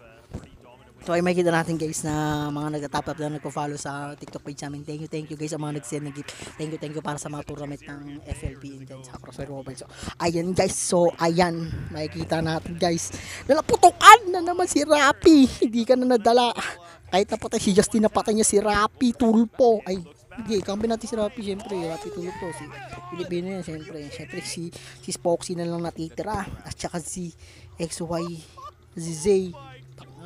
So ay makikita natin guys na mga nagtatap up na nagpo-follow sa TikTok page namin. Thank you guys sa mga nag-send ng gift. Thank you para sa mga tournament ng FLP dyan sa Crossfire Mobile. So ayan guys, so ayan, makikita natin guys. Nalaputukan na naman si Rapi. Hindi ka na nadala. Kahit napatay si Justin, napatay niya si Rapi Tulpo. Ay, hindi, kampi natin si Rapi syempre. Rapi Tulpo, si Pilipino yan syempre. Syempre si Spoxy na lang natitira. At saka si XY, si Zay.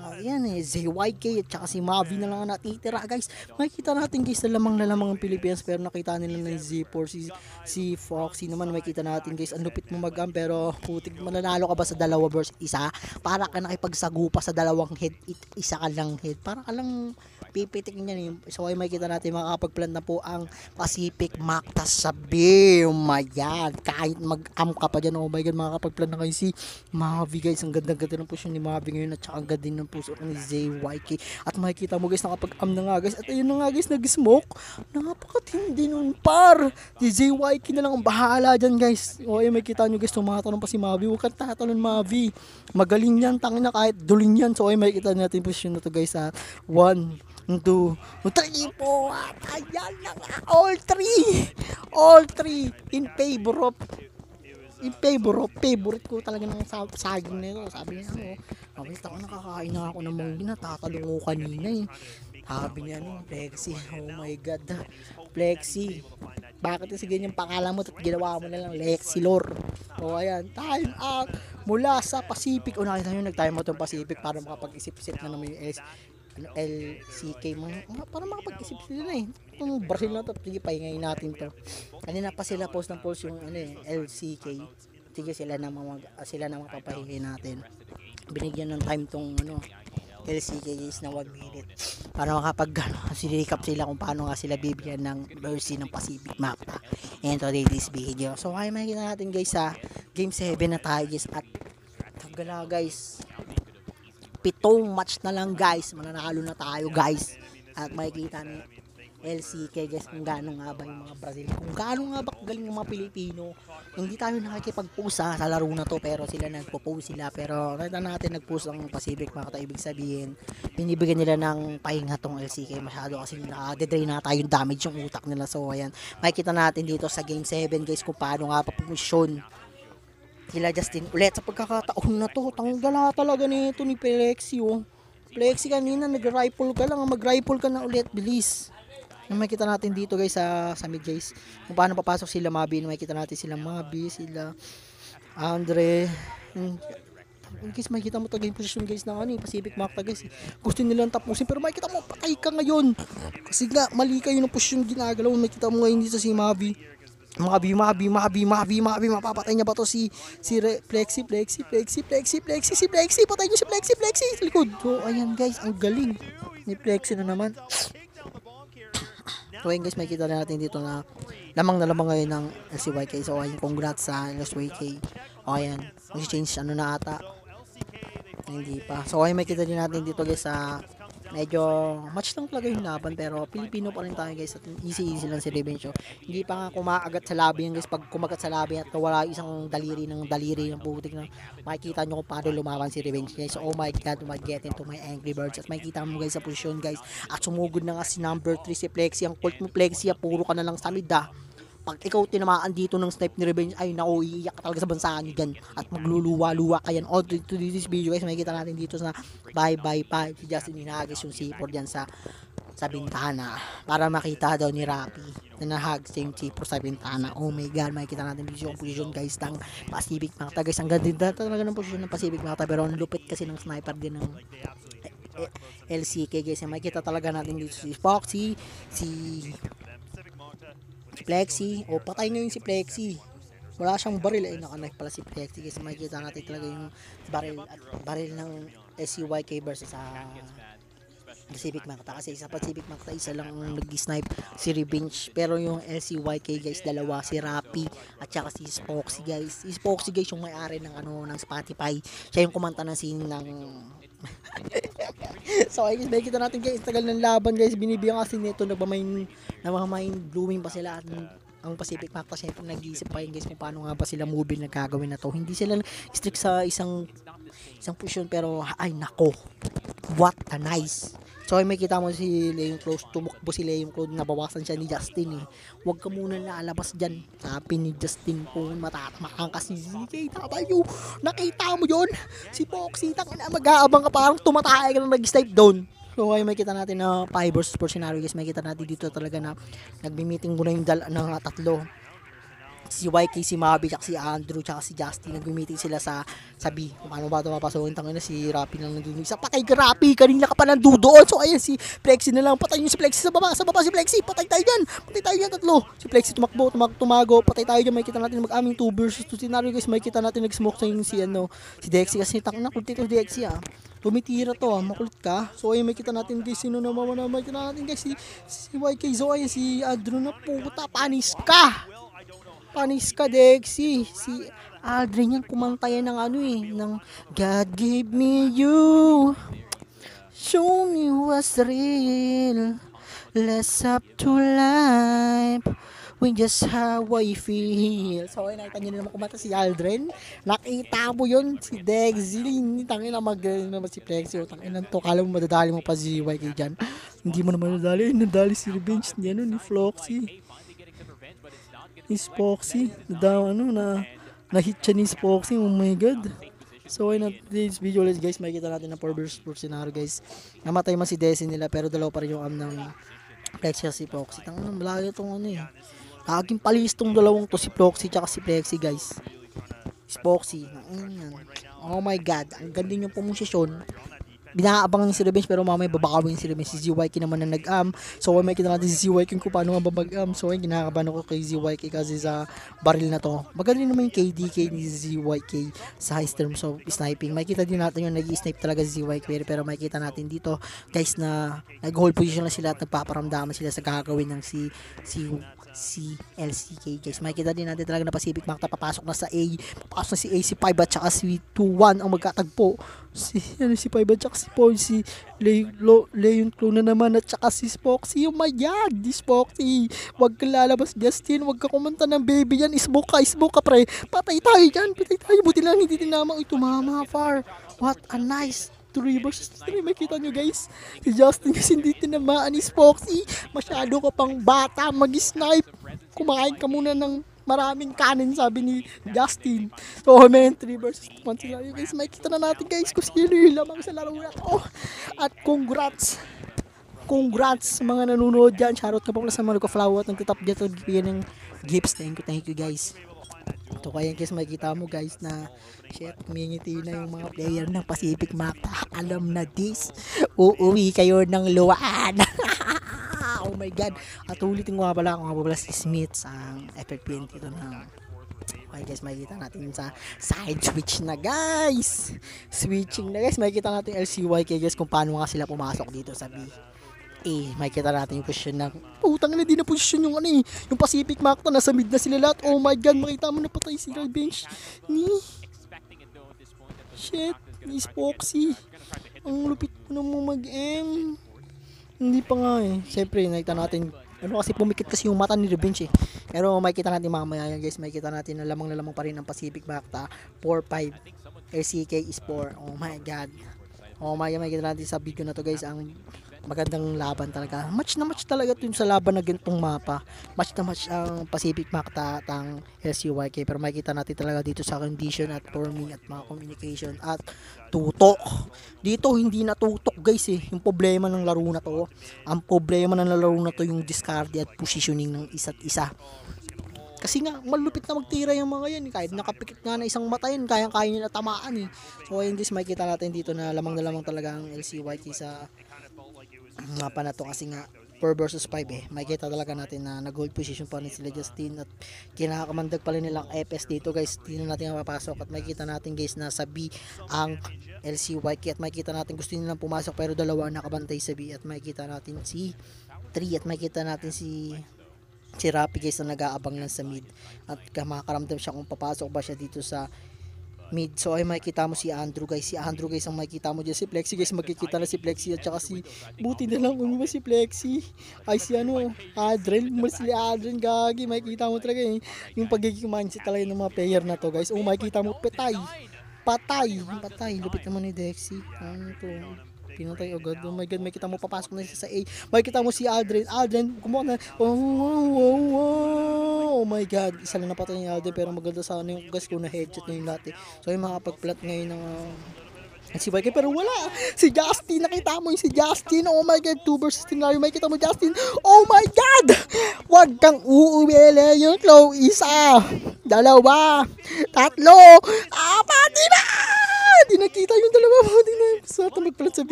Ayan eh, ZYK at saka si Mavi na lang natitira guys. Makikita natin guys na lamang ang Pilipinas, pero nakita nila na Z4, si Foxy naman. Makikita natin guys, ang lupit mo mag-am, pero putik, mananalo ka ba sa dalawa versus isa? Para ka nakipagsagupa sa dalawang head, isa ka lang head. Para ka lang pipitik niya eh. So ay makikita natin makakapag-plant na po ang Pacific Mactas sa B. Oh my god, kahit mag-am ka pa dyan, oh my god, makakapag-plant na kayo si Mavi guys. Ang ganda-ganda ng puso ni Mavi ngayon, at saka ang ganda din ng puso ni ZYK. At makikita mo guys, nakapag-am na nga guys. At ayun na nga guys, nag-smoke. Napakatindi nun par. Si ZYK na lang ang bahala dyan guys. O ay makikita nyo guys, tumatanong pa si Mavi. Huwag kang tatalon Mavi. Magaling yan, tangin na kahit dulin yan. So ay makikita natin position na to guys sa 1, 2, 3, 4. Ayan na nga. All 3 in favor of favorite ko talaga ng saging na ito. Sabi niya wait ako, nakakain na ako ng mangga, natatalong ko kanina eh. Sabi niya Plexi, oh my god, Plexi, bakit kasi ganyan pangalan mo at ginawa mo na lang Lexilor? O ayan, time out mula sa Pacific. O nakita nyo, nag-time out yung Pacific para makapag-isip-isip na naman yung LCK para makapag-isip sila eh. Itong Brazil na to, sige pahingayin natin to. Kanina pa sila post ng post yung LCK. Sige sila na mapapahingayin natin. Binigyan ng time tong LCK guys na 1 minute para sirecap sila kung paano nga sila bibigyan ng mercy ng Pacific Macta and today's video. So ay makikita natin guys sa game 7 na tayo guys, at tagala guys, 7 match na lang guys, mananalo na tayo guys. At makikita ni LCK guys kung gaano nga ba yung mga Brazil, kung gaano nga ba galing yung mga Pilipino. Hindi tayo nakikipagpusa sa laro na to, pero sila nagpo-post sila. Pero nakita natin nag-post ang Pacific Macta, ibig sabihin binibigyan nila ng pahinga tong LCK masyado kasi naka-dedrain na tayo yung damage yung utak nila. So ayan, makikita natin dito sa game 7 guys kung paano nga pa posisyon sila Justin ulit sa pagkakataon na to. Tanggala talaga nito ni Plexi oh. Plexi kanina nag-rifle ka lang, mag-rifle ka na ulit, bilis. Makikita natin dito guys sa mid guys kung paano papasok sila Mabi. Makikita natin sila Mabi, sila Andre. Guys, makikita mo to game position guys ng Pacific Macta guys. Gusto nilang tapusin pero makikita mo patay ka ngayon. Kasi nga mali kayo ng posisyon ginagalaw. Makikita mo ngayon dito si Mabi. Mabi, mapapatay niya ba to si Plexi, patay niya si Plexi sa likod. So ayan guys, ang galing ni Plexi na naman. So ayun guys, makikita na natin dito na lamang ngayon ng LCYK. So ayun, congrats sa LCYK. O ayan, mag-change na ata. Hindi pa. So ay makita din natin dito guys sa medyo match lang talaga yung laban pero Pilipino pa rin tayo guys at easy lang si Revenge. Hindi pa nga kumakagat sa labi yan guys. Pag kumagat sa labi at wala isang daliri ng putik na makikita nyo kung paano lumaban si Revenge guys. So, oh my god, get into my Angry Birds at makikita mo guys sa posisyon guys at sumugod na nga si number 3 si Plexi. Ang cult mo Plexi, puro ka na lang sa mid pag ikaw tinamaan dito ng snipe ni Revenge, ay naku, iiyak ka talaga sa bansa nyo dyan. At magluluwa-luwa ka yan. All to this video guys, makikita natin dito sa bye-bye pa. Si Justin hinagis yung C4 dyan sa bintana. Para makita daw ni Rappi na nahags yung C4 sa bintana. Oh my god, makikita natin dito yung position guys ng Pacific Makta guys. Ang ganda talaga ng position ng Pacific Makta. Pero ang lupit kasi ng sniper din ng LCK guys. Makikita talaga natin dito si Foxy, si Plexi. O patay ngayon si Plexi. Wala siyang baril. Ay naka-knife pala si Plexi. Kasi makikita natin talaga yung baril ng SCYK versus sa Pacific Makta. Kasi sa Pacific Makta isa lang nag-snipe si Revenge. Pero yung LCYK guys dalawa, si Rappi at saka si Spoxy guys. Si Spoxy guys yung may-ari ng ng Spotify. Siya yung kumanta ng scene ng so ay guys, makikita natin guys, tagal ng laban guys, binibigyan kasi nito nagmamain blooming pa sila at ang Pacific Makta syempre nag-iisip pa yun guys kung paano nga ba sila mobile nagkagawin na to. Hindi sila strict sa isang position pero ay nako, what a nice. So ay makikita mo si Leon Close, tumakbo si Leon Close, nabawasan siya ni Justin eh. Huwag ka muna lalabas dyan. Sabi ni Justin kung matatamakan kasi ZK, tama yun. Nakita mo yun? Si Foxy, tangina, mag-aabang ka parang tumatay ka na nag-snipe down. So ay makita natin na 5 versus 4 scenario guys. Makikita natin dito talaga na nagbi-meeting muna yung tatlo. Si YK, si Mabi, tsaka si Andrew, tsaka si Justin, nag-meeting sila sa B. Kung paano ba ito mapasokin, tangin na si Rappi lang nandun. Isa, patay ka Rappi, kanina ka pa nandoon. So ayan, si Plexi na lang, patay nyo si Plexi sa baba si Plexi, patay tayo dyan, tatlo. Si Plexi tumago, patay tayo dyan, makikita natin mag-aming 2 versus 2 scenario guys, makikita natin nag-smoke sa yung si Dexy, kasi tangin na, kulit ito si Dexy tumitira to makulit ka. So ayun, makikita natin guys, sino naman makikita natin guys, si YK. So ayun, si Andrew na puta, panis ka Dexy. Si Aldrin yan kumantayan ng ng God gave me you, show me what's real, less up to life with just how I feel. So ay nakita nyo naman kumanta si Aldrin, nakita mo yun si Dexy. Tangin na magaling naman si Plexi. Tangin na to, kala mo madadali mo pa si YK dyan, hindi mo naman nadali si Revenge ni ni Floxy, ni Spoxy, na-hit siya ni Spoxy, oh my god. So ayun na today's video guys, makikita natin na 4 versus 4 scenario guys. Namatay man si Desi nila pero dalawa pa rin yung ng Plexi at si Foxy. Tangina, malayo itong laging palis tong dalawang to, si Foxy tsaka si Plexi guys. Spoxy, oh my god, ang ganda yung pumosisyon. Binaabangan ni si Revenge pero mamaya babakawin si Revenge. Si ZYK naman na nag-am. So may makita natin si ZYK kung paano nga babag-am. So ayun, kinakabahan ako kay ZYK kasi sa baril na to. Magaling naman yung KDK ni ZYK sa high terms of sniping. Makita din natin yung nag-i-snipe talaga si ZYK pero makita natin dito guys na nag-hold position na sila at nagpaparamdaman sila sa gagawin ng si LCK guys. Makikita din natin talaga na Pacific Makta papasok na sa A. Papasok na si AC5 at saka si 2-1 ang magkatagpo. Si 5 at saka si Paul, si Leon Clone na naman at saka si Spoxy. Oh my god, this Spoxy. Huwag ka lalabas Justin, huwag ka kumanta ng baby yan. Smoke ka pre. Patay tayo dyan. Buti lang hindi tinama. Tumama far. What a nice 3 versus 3, makita nyo guys, si Justin kasi hindi tinamaan ni Spoxy. Masyado ka pang bata mag-snipe, kumain ka muna ng maraming kanin, sabi ni Justin. So man, 3 versus 1 sila guys. Makikita na natin guys kung sino yung lamang sa laro na to. At congrats mga nanonood dyan. Shoutout ka pa pala sa mga nagka-flower at nagtatap dyan at nagbibigyan ng gifts. Thank you guys. So kaya guys, makikita mo guys na shit, kumingiti na yung mga player ng Pacific Makta. Alam na this, uuwi kayo ng luwaan. Oh my god. At ulitin ko nga pala si Smith ang FFPN dito na. Okay guys, makikita natin sa side switch na guys. Switching na guys, makikita natin LCYK guys kung paano nga sila pumasok dito sa B. Makikita natin yung position ng putang na, di na position yung yung Pacific Makta, nasa mid na sila lahat. Oh my god, makita mo na patay si Revenge ni shit. Miss Foxy. Ang lupit mo naman mag-M. Hindi pa nga eh. Siyempre, nakita natin. Ano kasi pumikit kasi yung mata ni Revenge eh. Pero makikita natin mamaya yan guys. Makikita natin na lamang pa rin ang Pacific Macta 4-5. LCK is 4. Oh my god. Oh my god, makikita natin sa video na to guys. Ang magandang laban talaga. Match na match talaga to sa laban na ganitong mapa. Match na match ang Pacific Macta at ang LCYK. Pero makikita natin talaga dito sa condition at forming at mga communication at tutok. Dito hindi na tutok guys eh. Yung problema ng laro na to. Ang problema ng laro na to yung discard at positioning ng isa't isa. Kasi nga, malupit na magtira yung mga yan. Kahit nakapikit nga na isang mata yun, kaya-kaya nila tamaan eh. So ayun guys, makikita natin dito na lamang talaga ang LCYK sa mapa na to kasi nga 4 versus 5 eh. Makikita talaga natin na nag-hold position pa rin sila Justin at kinakamandag pa rin nilang FS dito guys. Dito natin mapapasok at makikita natin guys na sa B ang LCYK at makikita natin gusto nilang pumasok pero dalawa nakabantay sa B at makikita natin si 3 at makikita natin si Rapi guys na nag-aabang lang sa mid at makakaramdam siya kung papasok ba siya dito sa mid. So ay makikita mo si Andrew guys. Si Andrew guys ang makikita mo dyan. Si Plexi guys makikita na si Plexi at saka si buti na lang kung si Plexi. Ay si Adren. Si Adren gagi. Makikita mo talaga yung pagiging mindset talaga ng mga player na to guys. Oh makikita mo patay. Lupit naman ni Dexy. Ano to? Pinatay agad. Oh my god, makikita mo papasok na siya sa A. Makikita mo si Adren. Kumuha na. Oh my god, isa lang napatay ni Alden pero maganda sana yung guys kung na headshot na yung dati. So yung mga pag-plant ngayon ng si YK pero wala. Si Justin, nakita mo yung si Justin. Oh my god, 2 versus scenario. Makikita mo Justin. Oh my god! Wag kang uuwi yung claw. Isa, dalawa, tatlo, apat, di nakita yung dalawa mo. Di na sa mag-plant sa B.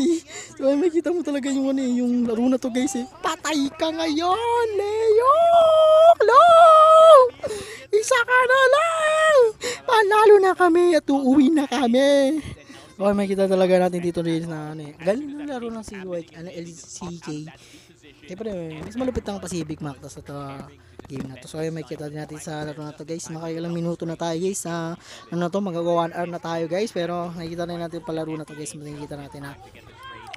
So ay makikita mo talaga yung yung laro na to guys eh. Patay ka ngayon, Leo! Isa ka na lang! Panalo na kami at uuwi na kami. Okay, makikita talaga natin dito rin na galing ng laro ng LCK. Siyempre, mas malupit ang Pacific Macta sa game na to. So ay makikita din natin sa laro na to guys. Makailang minuto na tayo guys. Magagawa 1 hour na tayo guys. Pero nakikita na natin palaro na to guys. Makikita natin na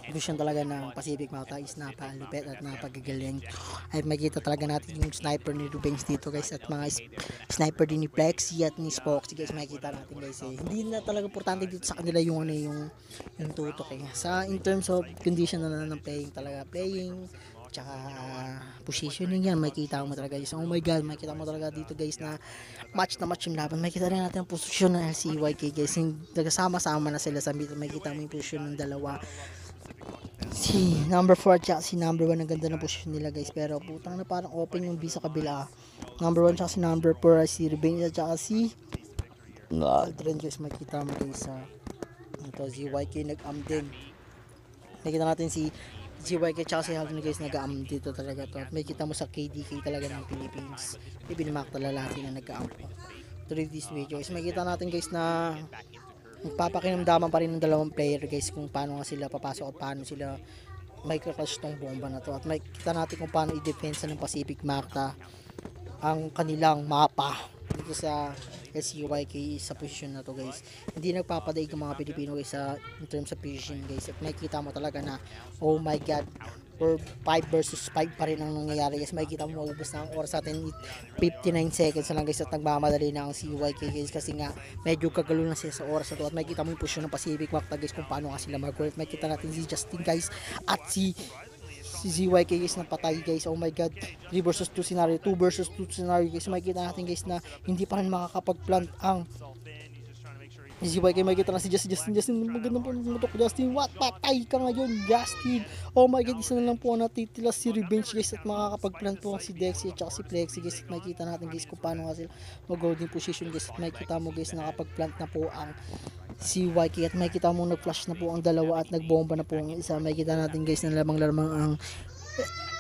vision talaga ng Pacific Macta is napalupit at napagagaling. At makita talaga natin yung sniper ni Rubens dito guys at mga sniper din ni Plexi at ni Foxy guys. Makikita natin guys eh. Hindi na talaga importante dito sa kanila yung yung tutok eh. Sa in terms of condition na ng playing tsaka positioning yan, makikita mo talaga guys. Oh my god, makikita mo talaga dito guys na match yung laban. Makikita rin natin ang posisyon ng LCYK guys. Nagkasama-sama na sila sa mid. Makikita mo yung posisyon ng dalawa. Si number 4 at si number 1 ang ganda ng posisyon nila guys, pero putang na parang open yung B sa kabila. Number 1 at si number 4 si Revenge at si Aldrin guys. Makita mo guys sa ito si YK nag-am din. Nakita natin si YK at si Aldrin guys nag-am dito talaga to. At makita mo sa KDK talaga ng Philippines. Ibinimak lalaki na nag-am through this video guys. Makita natin guys na magpapakinamdaman pa rin ng dalawang player guys kung paano nga sila papasok at paano sila may kakrush tong bomba na to. At makikita natin kung paano i-defense ng Pacific Macta ang kanilang mapa dito sa LCYK sa position na to guys. Hindi nagpapadaig ng mga Pilipino guys sa in terms of position guys. At makikita mo talaga na oh my god, 5 versus 5 pa rin ang nangyayari guys. Makikita mo maubos na ang oras natin 59 seconds na lang guys at nagmamadali na ang CYK guys kasi nga medyo kagalo na sila sa oras na to. At makikita mo yung position ng Pacific Macta guys kung paano nga sila mag-work. Makikita natin si Justin guys at si ZYK guys na patay guys. Oh my god, 3 versus 2 scenario, 2 versus 2 scenario guys. Makikita natin guys na hindi pa rin makakapag-plant ang ZYK. Makikita na si Justin magandang pumutok Justin. What? Patay ka ngayon Justin. Oh my god, isa na lang po ang natitila si Revenge guys at makakapag-plant po si Dexy at si Plexi guys. At makikita natin guys kung paano nga sila mag-holding position guys. At makikita mo guys nakapag-plant na po ang CYK at makikita mo nag-flash na po ang dalawa at nagbomba na po ang isa. Makikita natin guys na lamang ang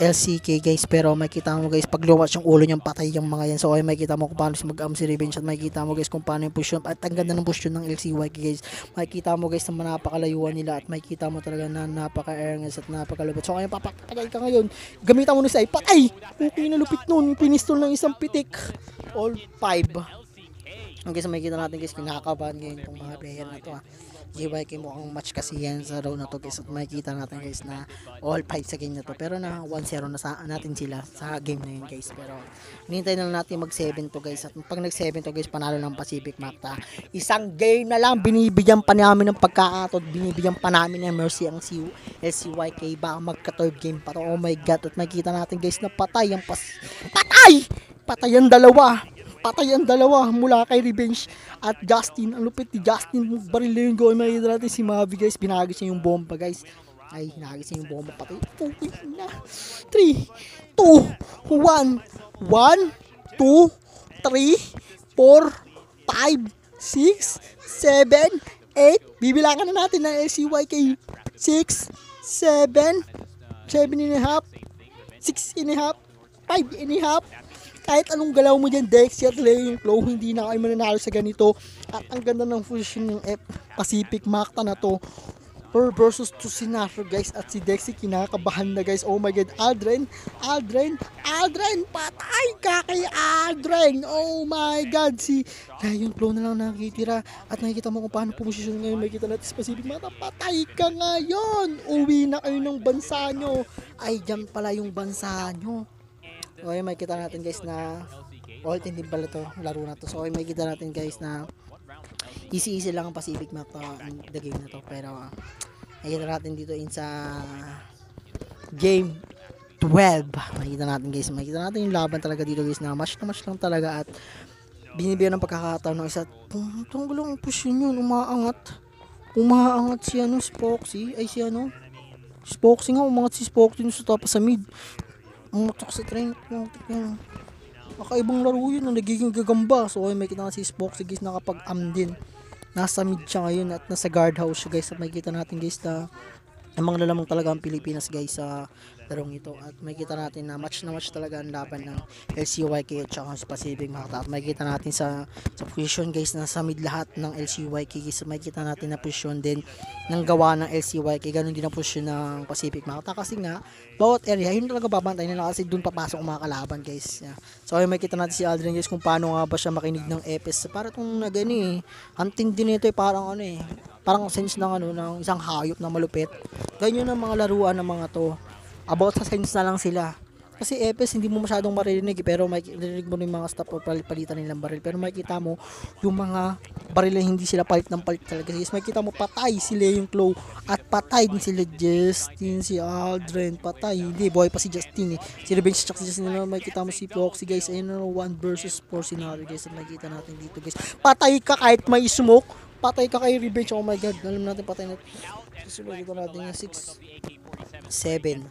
LCK guys, pero makikita mo guys pag lumas yung ulo niyang patay yung mga yan. So ay makikita mo kung paano mag-am si Revenge at makikita mo guys kung paano yung position at ang ganda ng position ng LCYK guys. Makikita mo guys na napakalayuan nila at makikita mo talaga na napaka-airness at napakalupit. So ngayon papatay ka ngayon, gamitan mo na siya, patay! Okay na lupit nun, pinistol ng isang pitik. All 5. Okay, so makikita natin guys kinakabahan ngayon itong mga player na to JYK mukhang match kasi yan sa round na to guys, at makikita natin guys na all 5 sa game na to, pero na 1-0 na sa natin sila sa game na yun guys. Pero hinintay na lang natin mag 7 to guys, at pag nag 7 to guys, panalo ng Pacific Macta. Isang game na lang, binibigyan pa namin ng pagkakataon, binibigyan pa namin ng mercy ang LCYK, baka magka third game pa to. Oh my god, at makikita natin guys na patay ang patay ang dalawa. Patay ang dalawa mula kay Revenge at Justin. Ang lupit ni Justin. Baril yung goal. Makikita natin si Mavi guys. Pinagis niya yung bomba guys. Ay, hinagis niya yung bomba. Patay. 3, 2, 1. 1, 2, 3, 4, 5, 6, 7, 8. Bibilangan na natin ng LCYK. 6, 7, 7 and a half, 6 and a half, 5 and a half. Kahit anong galaw mo dyan, Dexy at Leo yung Flow, hindi na kayo mananalo sa ganito. At ang ganda ng position ng Pacific Macta na to. Per versus to Sinastro guys, at si Dexy kinakabahan na guys. Oh my god, Aldrin, patay ka kay Aldrin. Oh my god, si Leo yung Flow na lang nakikitira. At nakikita mo kung paano posisyon ngayon. Makikita natin sa Pacific Macta, patay ka ngayon. Uwi na kayo ng bansa nyo. Ay, dyan pala yung bansa nyo. Okay, makikita natin guys na all-team din pala to, laro na to. So, okay, makikita natin guys na easy lang ang Pacific Macta the game na to. Pero, makikita natin dito sa game 12. Makikita natin yung laban talaga dito guys na match lang talaga, at binibigyan ng pagkakataon ng isa. Tunggulo ang push yun, umaangat si Spoxy. Ay si Spoxy nga, umangat si Spoxy sa top sa mid. Umutok sa train. Kakaibang laro yun na nagiging gagamba. So ay makikita nga si Spoxy guys, nakapag-am din. Nasa mid siya ngayon at nasa guardhouse siya guys. At makikita natin guys na amang lalamang talaga ang Pilipinas guys sa larong ito. At makikita natin na match talaga ang laban ng LCYK at saka sa Pacific Macta. At makikita natin sa position guys na sa mid lahat ng LCYK guys. Makikita natin na position din ng gawa ng LCYK. Ganun din ang position ng Pacific Macta. Kasi nga, bawat area, yun talaga babantay nila kasi dun papasok ang mga kalaban guys. Yeah. So ay makikita natin si Aldrin guys kung paano nga ba siya makinig ng EPS. Para itong ang tindi nito parang parang sense ng ng isang hayop na malupit. Ganyan ang mga laruan ng mga to. About sa sense na lang sila. Kasi EPS hindi mo masyadong maririnig, pero maririnig mo yung mga stop o palitan nilang baril. Pero makikita mo yung mga baril na hindi sila palit talaga. Kasi makikita mo patay si Leong Flow at patay din sila Justin, si Aldrin, patay. Hindi, buhay pa si Justin Si Revenge at si Justin na makikita mo si Floxy guys. Ayun 1 versus 4 scenario guys. At makikita natin dito guys. Patay ka kahit may smoke. Patay ka kay Revenge. Oh my god, alam natin patay na. Susunod dito natin yung 6, 7.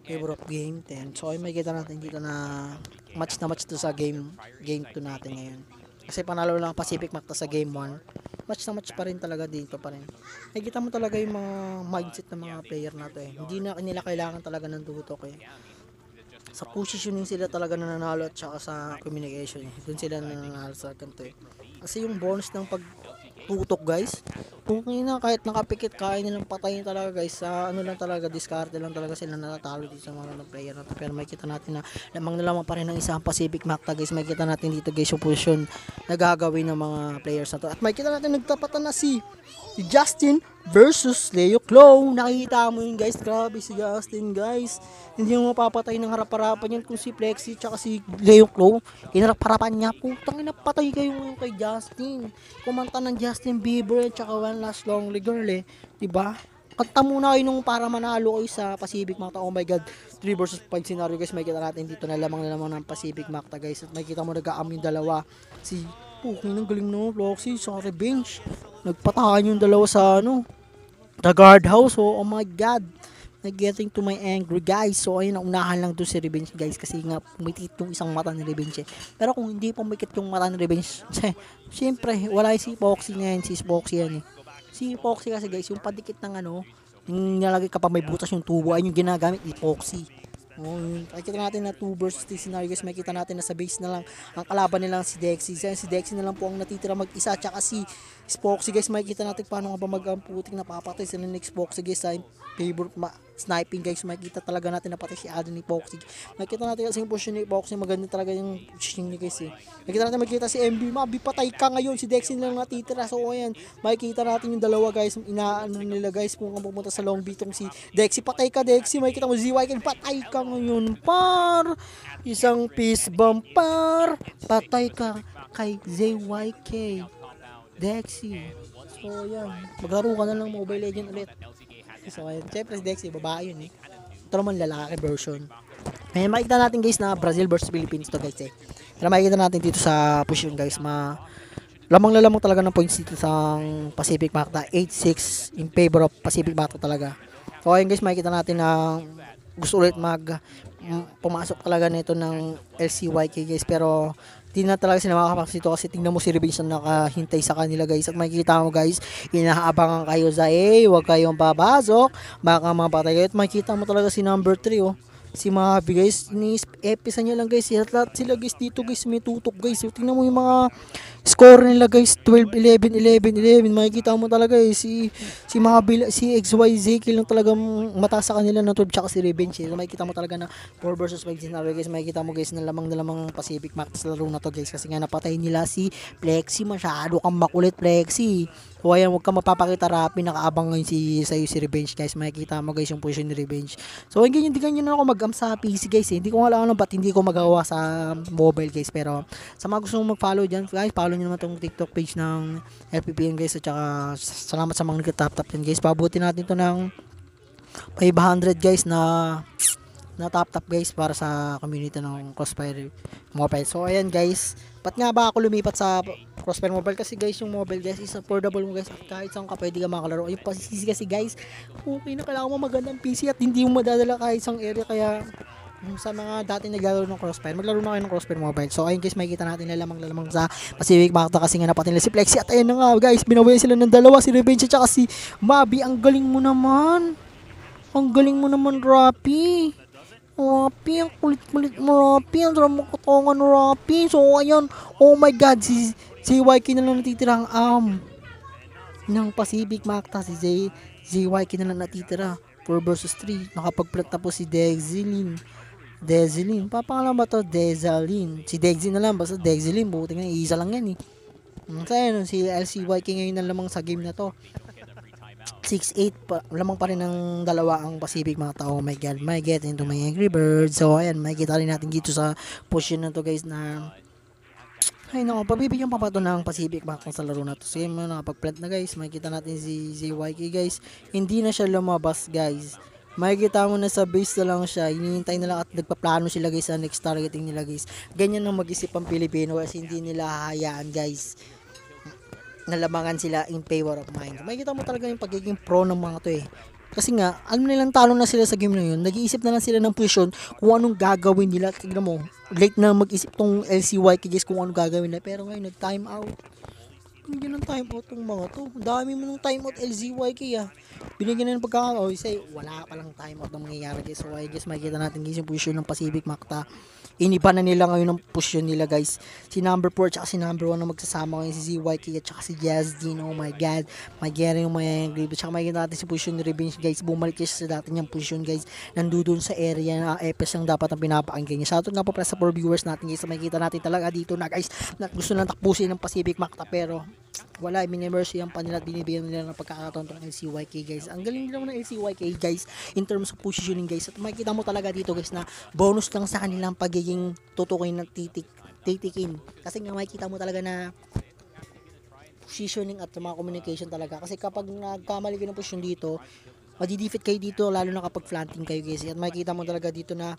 Favor of game 10. So ay makikita natin dito na match to sa game 2 natin ngayon. Kasi panalo lang Pacific Macta sa game 1. Match pa rin talaga dito pa rin. Nakikita mo talaga yung mga mindset ng mga player nato Hindi na nila kailangan talaga ng tutok Sa positioning sila talaga nananalo at saka sa communication Doon sila nananalo sa ganito Kasi yung bonus ng pagtutok guys, kung kahit nakapikit kaya nilang patayin talaga guys. Sa lang talaga, diskarte lang talaga sila natatalo dito sa mga player natin. Pero makikita natin na lamang pa rin ng isang Pacific Macta guys. Makikita natin dito guys yung position na gagawin ng mga players na to. At makikita natin nagtapatan na si Justin versus Leo Flow. Nakikita mo yun guys, grabe si Justin guys. Hindi mo mapapatay ng harap-harapan yan kung si Plexi tsaka si Leo Flow. Kinarap-harapan niya, putang ina, patay kayo ngayon kay Justin. Kumanta ng Justin Bieber tsaka One Last Lonely Girl diba? Kanta muna kayo nung para manalo kayo sa Pacific Macta. Oh my god, 3 versus 5 scenario guys. Makikita natin dito na lamang ng Pacific Macta guys. At makikita mo nag-aam yung dalawa. Si ng galing no, Floxy sa Revenge. Nagpatahan yung dalawa sa the guardhouse. Oh my god, getting to my angry guys. So ayun, naunahan lang doon si Revenge guys, kasi nga pumikit yung isang mata ni Revenge Pero kung hindi pumikit yung mata ni Revenge, siyempre wala si Foxy ngayon. Si Foxy yan Si Foxy kasi guys, yung padikit ng yung nilagay ka pa may butas yung tubo, ay yung ginagamit ni Foxy. Makikita natin na 2 versus 3 scenario guys. Makikita natin na sa base na lang ang kalaban nilang si Dexy. Si Dexy na lang po ang natitira mag-isa, tsaka si Spoxy guys. Makikita natin paano nga ba mag-amputik na papatay sila ng Spoxy guys sa favorite sniping guys. Makikita talaga natin na pati si Adon ni Foxy. Makikita natin kasi yung position ni Foxy, maganda talaga yung position ni guys eh. Makikita si MB, Mabi patay ka ngayon, si Dexy lang natitira. So ayan, makikita natin yung dalawa guys, inaano nila guys kung pupunta sa long B tong si Dexy. Patay ka Dexy, makikita mo ZYK, patay ka ngayon par. Isang peace bomb par. Patay ka kay ZYK. Dexy. So ayan, maglaro ka na lang Mobile Legend ulit. So ayun, syempre si Dexy, babae yun eh. Ito naman lalaki version. Ngayon makikita natin guys na Brazil versus Philippines to guys eh. Pero makikita natin dito sa position guys, lamang talaga ng points dito sa Pacific Macta. 8-6 in favor of Pacific Macta talaga. So ayun guys, makikita natin na gusto ulit pumasok talaga nito ng LCYK guys, pero di na talaga sila makakapasok dito kasi tingnan mo si Revenge na nakahintay sa kanila guys. At makikita mo guys, inaabangan kayo sa A, huwag kayong papasok, baka mapatay kayo. At makikita mo talaga si number 3 oh, si Mahabi guys, ni-episa niya lang guys. Lahat sila guys dito guys, may tutok guys. So, tingnan mo yung mga score nila guys, 12, 11, 11, 11. Makikita mo talaga eh, si Mahabi, si XYZ kill lang talagang mataas sa kanila na 12, tsaka si Revenge. So, makikita mo talaga na 4 versus 5 scenario guys. Makikita mo guys na lamang Pacific Max laro na to guys, kasi nga napatay nila si Plexi. Masyado kang makulit Plexi. So ayan, huwag ka mapapakita rapi, nakaabang ngayon sa'yo si Revenge guys. Makikita mo guys yung position ni Revenge. So hindi ganyan na ako mag-am sa PC guys eh. Hindi ko alam ba't hindi ko magawa sa mobile guys. Pero sa mga gusto mong mag-follow dyan guys, follow nyo naman tong TikTok page ng LPPN guys. At saka salamat sa mga nag-tap-tap yan guys. Pabuti natin to ng 500 guys na tap guys para sa community ng Crossfire Mobile. So ayan guys, ba't nga ba ako lumipat sa Crossfire Mobile? Kasi guys, yung mobile guys is affordable mo guys, kahit saan ka pwede ka makalaro. Yung pasisi kasi guys, okay na, kailangan mo magandang PC at hindi mo madadala kahit isang area. Kaya sa mga dati naglalaro ng Crossfire, maglaro na kayo ng Crossfire Mobile. So ayun guys, makikita natin na lamang sa Pacific Macta kasi nga napatay nila si Plexi. At ayun na nga guys, binawayan sila ng dalawa, si Revenge at si Mabi. Ang galing mo naman, Rapi. Rapi, ang kulit-kulit mo Rapi, ang sarap mo katongan Rapi. So ayun, oh my god, si YK na lang natitira ang ng Pacific Macta. Si ZYK na lang natitira 4 versus 3. Nakapag-plat na po si Dexilin. Papangalan ba to? Dexilin. Si Dexy na lang, basta Dexilin, buti nga isa lang yan eh. So ayun, si LCYK ngayon na lamang sa game na to. 6-8 lamang pa rin ng dalawa ang Pacific Macta. Oh my god, may get into my Angry Bird. So ayan, makikita rin natin dito sa position na to guys na ay nako, pabibigyan pa to ng Pacific Macta sa laro na to. Sige mo, nakapag-plant na guys. Makikita natin si ZYK guys, hindi na siya lumabas guys. Makikita mo na sa base na lang siya, hinihintay na lang at nagpaplano sila guys sa next targeting nila guys. Ganyan ang mag-isip ang Pilipino kasi hindi nila hahayaan guys nalamangan sila in favor of mine. Makikita mo talaga yung pagiging pro ng mga to eh. Kasi nga, alam nilang talo na sila sa game na yun. Nag-iisip na lang sila ng position kung anong gagawin nila. Tignan mo, late na mag-isip tong LCYK guys kung anong gagawin nila. Pero ngayon, nag-time out. Binigyan ng time out tong mga to. Dami mo ng time out LCYK ah. Binigyan na ng pagkakataon. Say, wala pa lang time out na mangyayari guys. So I guess makikita natin guys yung position ng Pacific Macta. Iniba na nila ngayon ng position nila guys. Si number 4 at si number 1 na magsasama ngayon, si ZYK at saka si Jazdin. Oh my god, magyari yung mga grip. At saka makikita natin si position ni Revenge guys. Bumalik siya sa dati niyang position guys. Nandun sa area na EPS ang dapat ang pinapakinggan niya. Shoutout nga po para sa 4 viewers natin guys. Makikita natin talaga dito na guys na gusto lang takpusin ng Pacific Macta pero wala, minimercy ang panila at binibigyan nila ng pagkakataon ng LCYK guys. Ang galing nila ng LCYK guys in terms of positioning guys. At makikita mo talaga dito guys na bonus lang sa kanilang pagiging tutukin ng titikin. Kasi nga makikita mo talaga na positioning at mga communication talaga. Kasi kapag nagkamali kayo ng position dito, madidefeat kayo dito lalo na kapag flanting kayo guys. At makikita mo talaga dito na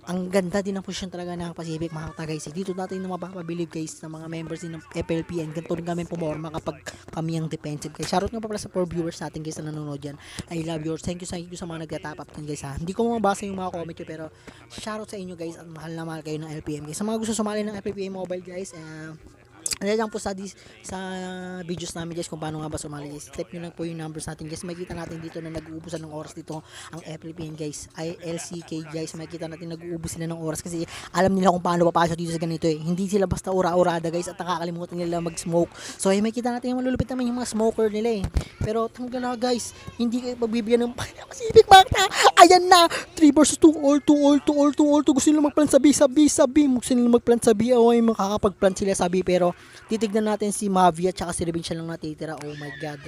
ang ganda din ng position talaga ng Pacific Macta guys. Dito natin na mapapabilib guys ng mga members din ng FLPN. Ganito rin kami pumorma kapag kami ang defensive guys. Shoutout nga pa pala sa 4 viewers natin guys na nanonood dyan. I love yours. Thank you sa mga nagtatap up guys ha. Hindi ko mabasa yung mga comment nyo pero shoutout sa inyo guys at mahal na mahal kayo ng LPM guys. Sa mga gusto sumali ng FLPM Mobile guys, Ayan lang po sa videos namin guys kung paano nga ba sumali guys. Type nyo lang po yung numbers natin guys. Makikita natin dito na nag-uubusan ng oras dito ang FLPN guys. ILCK guys. Makikita natin nag-uubos sila ng oras kasi alam nila kung paano papasok dito sa ganito eh. Hindi sila basta ura-urada guys at nakakalimutan nila mag-smoke. So ay makikita natin yung malulupit naman yung mga smoker nila eh. Pero tanggal na guys. Hindi kayo pagbibigyan ng Pacific Magta. Ayan na. 3 versus 2 all. Gusto nila mag-plant sabi. Gusto nila mag-plant sabi. O ay makakapag-plant sila sabi pero titignan natin si Mavi at saka si Revenge lang natitira. Oh my god.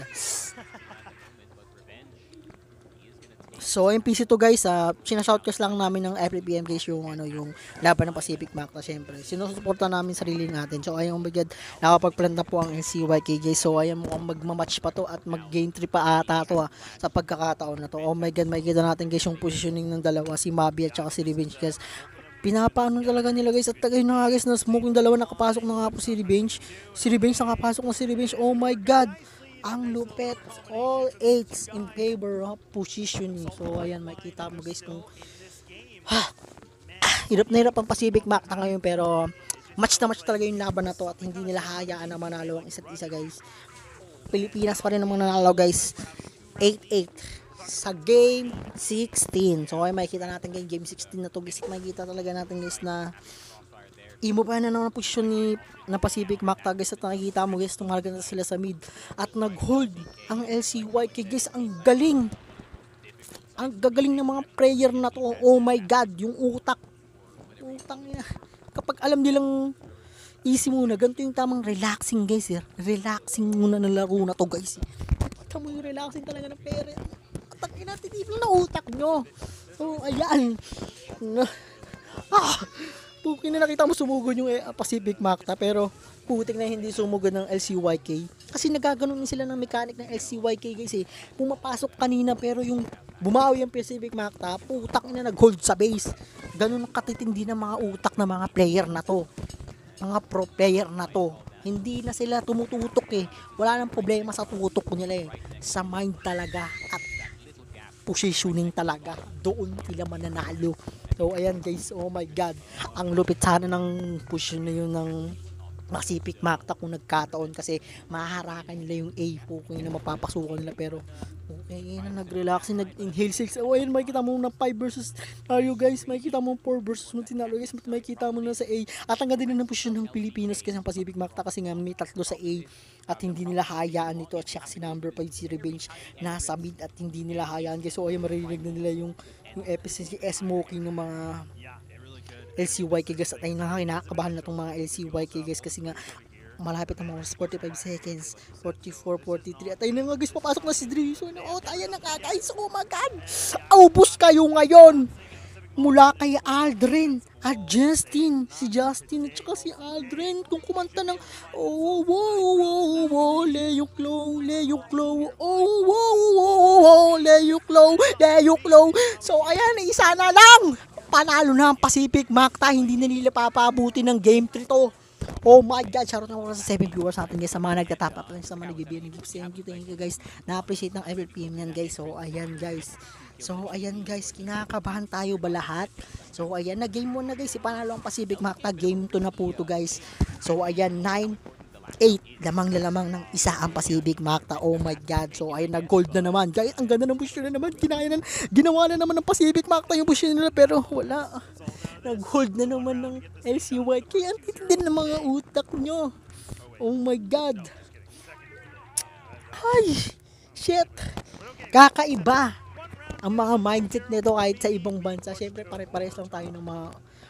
So, yung PC to guys, sinashoutcast lang namin ng FPM guys yung yung laban ng Pacific Magta syempre. Sinusuporta namin sarili natin. So, ayun, oh my god, nakapag-plant na po ang NCYK guys. So, ayun, mukhang magmamatch pa to at mag-game 3 pa ata to sa pagkakataon na to. Oh my god, makikita natin guys yung positioning ng dalawa, si Mavi at saka si Revenge guys. Pinapaano talaga nila guys at tagay na nga guys na smoke yung dalawa, nakapasok na nga po si Revenge nakapasok na si Revenge. Oh my god, ang lupet. All 8s in favor of positioning. So ayan, makikita mo guys kung hirap na hirap ang Pacific Magta ngayon pero match na match talaga yung laban na to at hindi nila hayaan na manalo ang isa't isa guys. Pilipinas pa rin ang mananalo guys. 8-8 sa game 16. So ay makikita natin kay game 16 na to guys. Makikita talaga natin guys na imo pa na naman ang posisyon na Pacific Magta guys at nakikita mo guys tumarga na sila sa mid at nag-hold ang LCYK guys. Ang gagaling ng mga player na to. Oh my god, yung utang niya. Kapag alam nilang easy muna, ganito yung tamang relaxing guys. Relaxing muna ng laro na to guys. Kita mo yung relaxing talaga ng player. Takin natin dito na utak nyo. So, ayan. Pukin na nakita mo sumugod yung Pacific Magta pero putik na hindi sumugod ng LCYK. Kasi nagaganon sila ng mechanic ng LCYK guys eh. Pumapasok kanina pero yung bumawi yung Pacific Magta, putak na nag-hold sa base. Ganun ang katitindi ng mga utak ng mga player na to. Mga pro player na to. Hindi na sila tumututok eh. Wala nang problema sa tutok nila eh. Sa mind talaga at positioning talaga. Doon sila mananalo. So ayan guys, oh my god. Ang lupit sana ng position na yun ng Pacific Magta kung nagkataon kasi mahaharakan nila yung A po kung yun na mapapasukan nila pero okay na nag-relax nag-inhale 6. Oh ayun, makikita mo na 5 versus tayo guys, makikita mo 4 versus Montinalo guys, makikita mo na sa A at ang ganda din ng posisyon ng Pilipinas kasi ang Pacific Magta kasi nga may tatlo sa A at hindi nila hayaan nito at siya si number 5 si Revenge nasa mid at hindi nila hayaan guys. So ayun, maririnig na nila yung efficiency smoking ng mga LCYK guys at ayun na kinakabahan na itong mga LCYK guys kasi nga malapit na mga 45 seconds 44, 43 at ayun na nga guys, papasok na si Dre. So tayo na ka guys. Oh my god, aubos kayo ngayon mula kay Aldrin at Justin, si Justin at saka si Aldrin kung kumanta ng oh wow wow Leo Clow oh wow Leo Clow. So ayan, isa na lang panalo na ang Pacific Magta, hindi na nila papabuti ng game 3 to. Oh my god, shoutout naman sa 7 viewers natin guys, sa mga nagtatap up sa mga nag-ibig. Thank you guys, na-appreciate ng FLPM yan guys. So ayan guys, kinakabahan tayo ba lahat? So ayan, na game 1 na guys, ipanalo ang Pacific Magta, game 2 na po to guys. So ayan, 9-8, lamang ng isa ang Pacific Magta. Oh my god. So ayun, nag-gold na naman guys. Ang ganda ng posisyon na naman, ginawa na naman ng Pacific Magta yung posisyon nila pero wala, nag-hold na naman ng LCYK. Ang titindi ng mga utak nyo. Oh my god. Ay shit, kakaiba ang mga mindset nito kahit sa ibang bansa. Syempre pare-pares lang tayo ng mga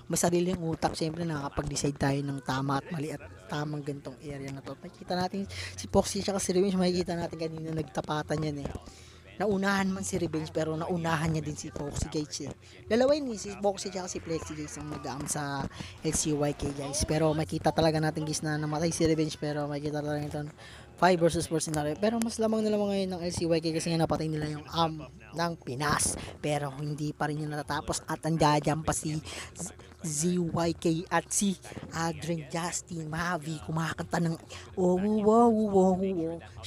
masariling utak. Syempre nakakapag-decide tayo ng tama at mali at tamang gantong area na to. Makikita natin si Foxy at si Revenge, makikita natin kanina nagtapatan yan eh. Naunahan man si Revenge pero naunahan niya din si Foxy guys. Lalaway ni si Foxy at si Plexi guys ang mag-aam sa LCYK guys. Pero makita talaga natin guys na namatay si Revenge pero makikita talaga ito 5 versus 4 scenario. Pero mas lamang na lamang ngayon ng LCYK kasi nga napatay nila yung ng Pinas. Pero hindi pa rin yung natatapos at andyan pa si ZYK at si Adrian, Justin, Mavi kumakanta ng wow.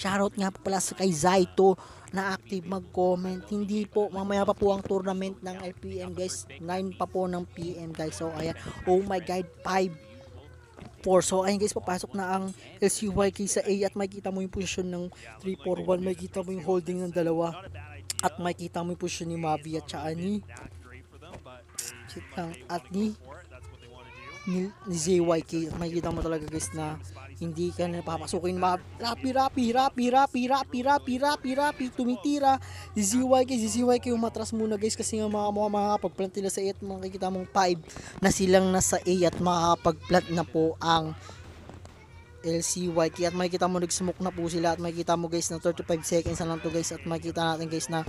Shoutout nga po pala sa kay Zaito na active mag-comment. Hindi po, mamaya pa po ang tournament ng LPM guys, 9 pa po ng PM guys. So ayan, oh my god, 4. So ayun guys, papasok na ang LCYK sa A at makikita mo yung posisyon ng 3-4-1, makikita mo yung holding ng dalawa at makikita mo yung posisyon ni Mavi at saka ni ZYK. Makikita mo talaga guys na hindi ka na papasukin. Rapi, tumitira. ZYK umatras muna guys kasi nga makakapag-plant nila sa 8. Makikita mong 5 na silang nasa A at makakapag-plant na po ang LCYK at makikita mo nag-smoke na po sila at makikita mo guys na 35 seconds na lang to guys at makikita natin guys na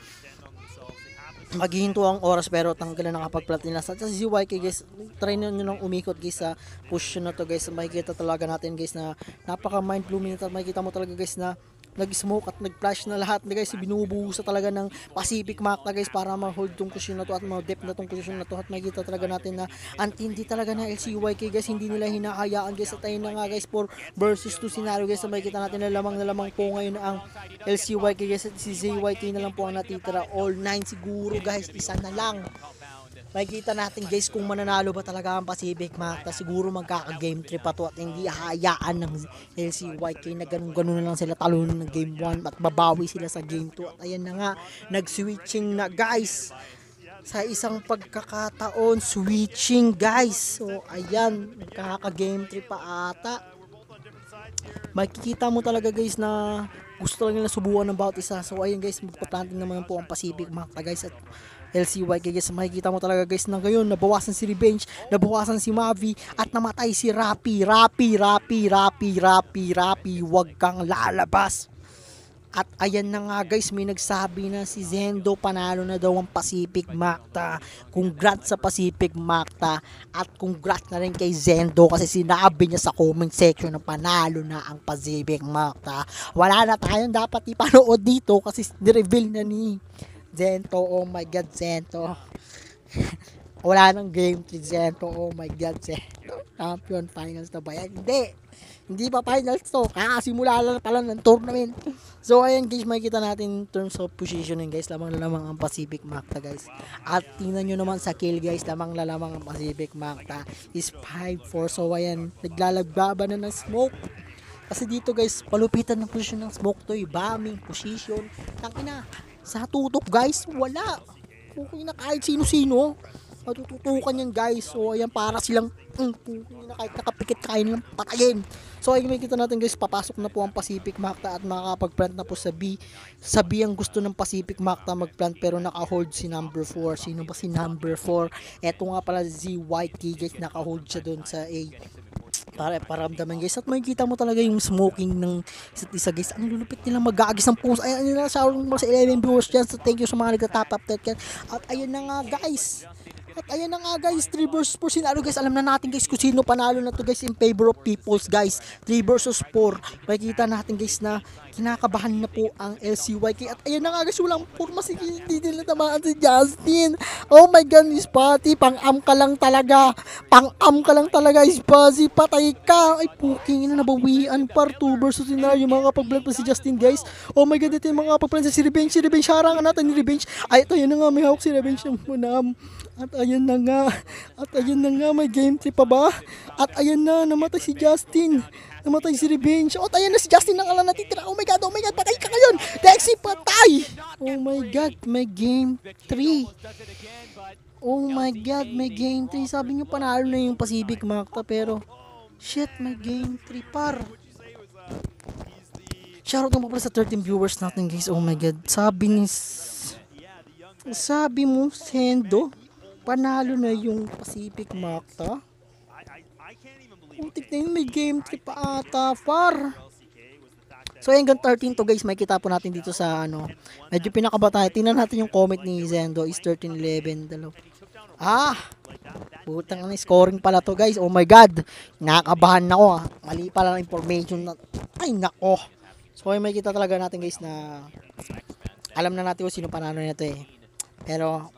maghihinto ang oras pero tanggal na nakapag-plant nila. Sa ZYK guys, try nyo lang umikot guys sa position na to guys. Makikita talaga natin guys na napaka mind blowing at makikita mo talaga guys na nag-smoke at nag-flash na lahat na guys. Binubuhusa talaga ng Pacific Makta guys para ma-hold tong position na to at ma-dep na tong position na to at makikita talaga natin na antindi talaga na LCYK guys. Hindi nila hinahayaan guys at ayun na nga guys 4 versus 2 scenario guys. Makikita natin na lamang po ngayon ang LCYK guys at si ZYK na lang po ang natitira. All 9 siguro guys, isa na lang. Makikita natin guys kung mananalo ba talaga ang Pacific Makta. Siguro magkaka-game 3 pa to at hindi hayaan ng LCYK na ganun-ganun na lang sila talunin ng game 1 at babawi sila sa game 2. At ayan na nga, nag-switching na guys. Sa isang pagkakataon, switching guys. So ayan, magkaka-game 3 pa ata. Makikita mo talaga guys na gusto lang nila subukan ng bawat isa. So ayun guys, magpa-planting naman po ang Pacific Makta guys at LCYK guys. Makikita mo talaga guys na ngayon nabawasan si Revenge, nabawasan si Mavi at namatay si Rapi. Wag kang lalabas. At ayan na nga guys, may nagsabi na si Zendo panalo na daw ang Pacific Makta. Congrats sa Pacific Makta at congrats na rin kay Zendo kasi sinabi niya sa comment section na panalo na ang Pacific Makta. Wala na tayong dapat ipanood dito kasi ni-reveal na ni Zento. Oh my god, Zento. Wala nang game 3 Zento. Oh my god, Zento. Champion finals na ba yan? Hindi pa finals to. Kakasimula lang pala ng tournament. So ayan guys, makikita natin in terms of positioning guys, lamang ang Pacific Makta guys. At tingnan nyo naman sa kill guys, lamang ang Pacific Makta is 5-4. So ayan, naglalagbaban na ng smoke. Kasi dito guys, palupitan ng position ng smoke to, bombing position. Tangina, sa tutok guys, wala. Kung na kahit sino-sino, matututukan yan guys. So ayan, para silang na kahit nakapikit kayo nilang patayin. So ayun, makikita natin guys, papasok na po ang Pacific Makta at makakapag-plant na po sa B. Sa B ang gusto ng Pacific Makta mag-plant pero naka-hold si number 4. Sino ba si number 4? Eto nga pala ZYK guys, naka-hold siya doon sa A. Para paramdaman guys at makikita mo talaga yung smoking ng isa't isa guys. Ang lulupit nilang mag-aagis ng puso. Ayan nila sa 11 viewers dyan. So thank you sa mga nagtatap up yan. At ayun na nga guys. 3 versus 4 scenario guys. Alam na natin guys kung sino panalo na to guys in favor of peoples guys. 3 versus 4. Makikita natin guys na kinakabahan na po ang LCYK. At ayun na nga guys, walang forma si hindi nila tamaan si Justin. Oh my god, Spotty, pang-am ka lang talaga. Spotty, patay ka. Ay puking ina, nabawian par 2 versus scenario. Makakapag-blood pa si Justin guys. Oh my god, ito yung makakapag-blood si Revenge. Harangan natin ni Revenge. Ay ito, yun na nga, may hawak si Revenge ng munam. At ayun na nga, may game 3 pa ba? At ayun na, namatay si Justin. Namatay si Revenge. At ayun na si Justin na lang natitira. Oh my god, patay ka ngayon. Dexy, patay. Oh my god, may game 3. Oh my god, may game 3. Sabi nyo panalo na yung Pacific Makta pero shit, may game 3 par. Shoutout mo pala sa 13 viewers natin guys. Oh my god, sabi mo, Sendo, panalo na yung Pacific Makta. Putik na yun, may game 3 pa ata, par. So hanggang 13 to guys, makikita po natin dito sa medyo pinakabata. Tingnan natin yung comment ni Zendo is 13-11. Butang na scoring pala to guys. Oh my god, nakakabahan ako. Mali pala ng information na. Ay nako. So makikita talaga natin guys na alam na natin kung sino panalo nito eh. Pero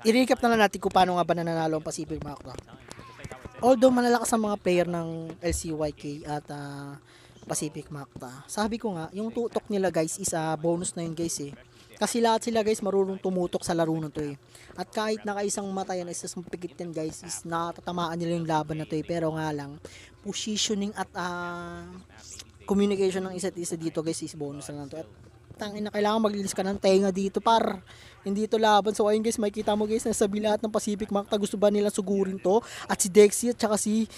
i-recap na lang natin kung paano nga ba nanalo ang Pacific Makta. Although malalakas ang mga player ng LCYK at Pacific Makta, sabi ko nga, yung tutok nila guys is bonus na yun guys eh. Kasi lahat sila guys marunong tumutok sa laro na to eh. At kahit nakaisang mata yan, isa sa pikit yan guys, is natatamaan nila yung laban na to eh. Pero nga lang, positioning at communication ng isa't isa dito guys is bonus na lang to. At tangin na kailangan maglilis ka ng tenga dito par hindi to laban. So ayun guys, makikita mo guys, nasa lahat ng Pacific Makta gusto ba nila sugurin to, at si Dexy at saka si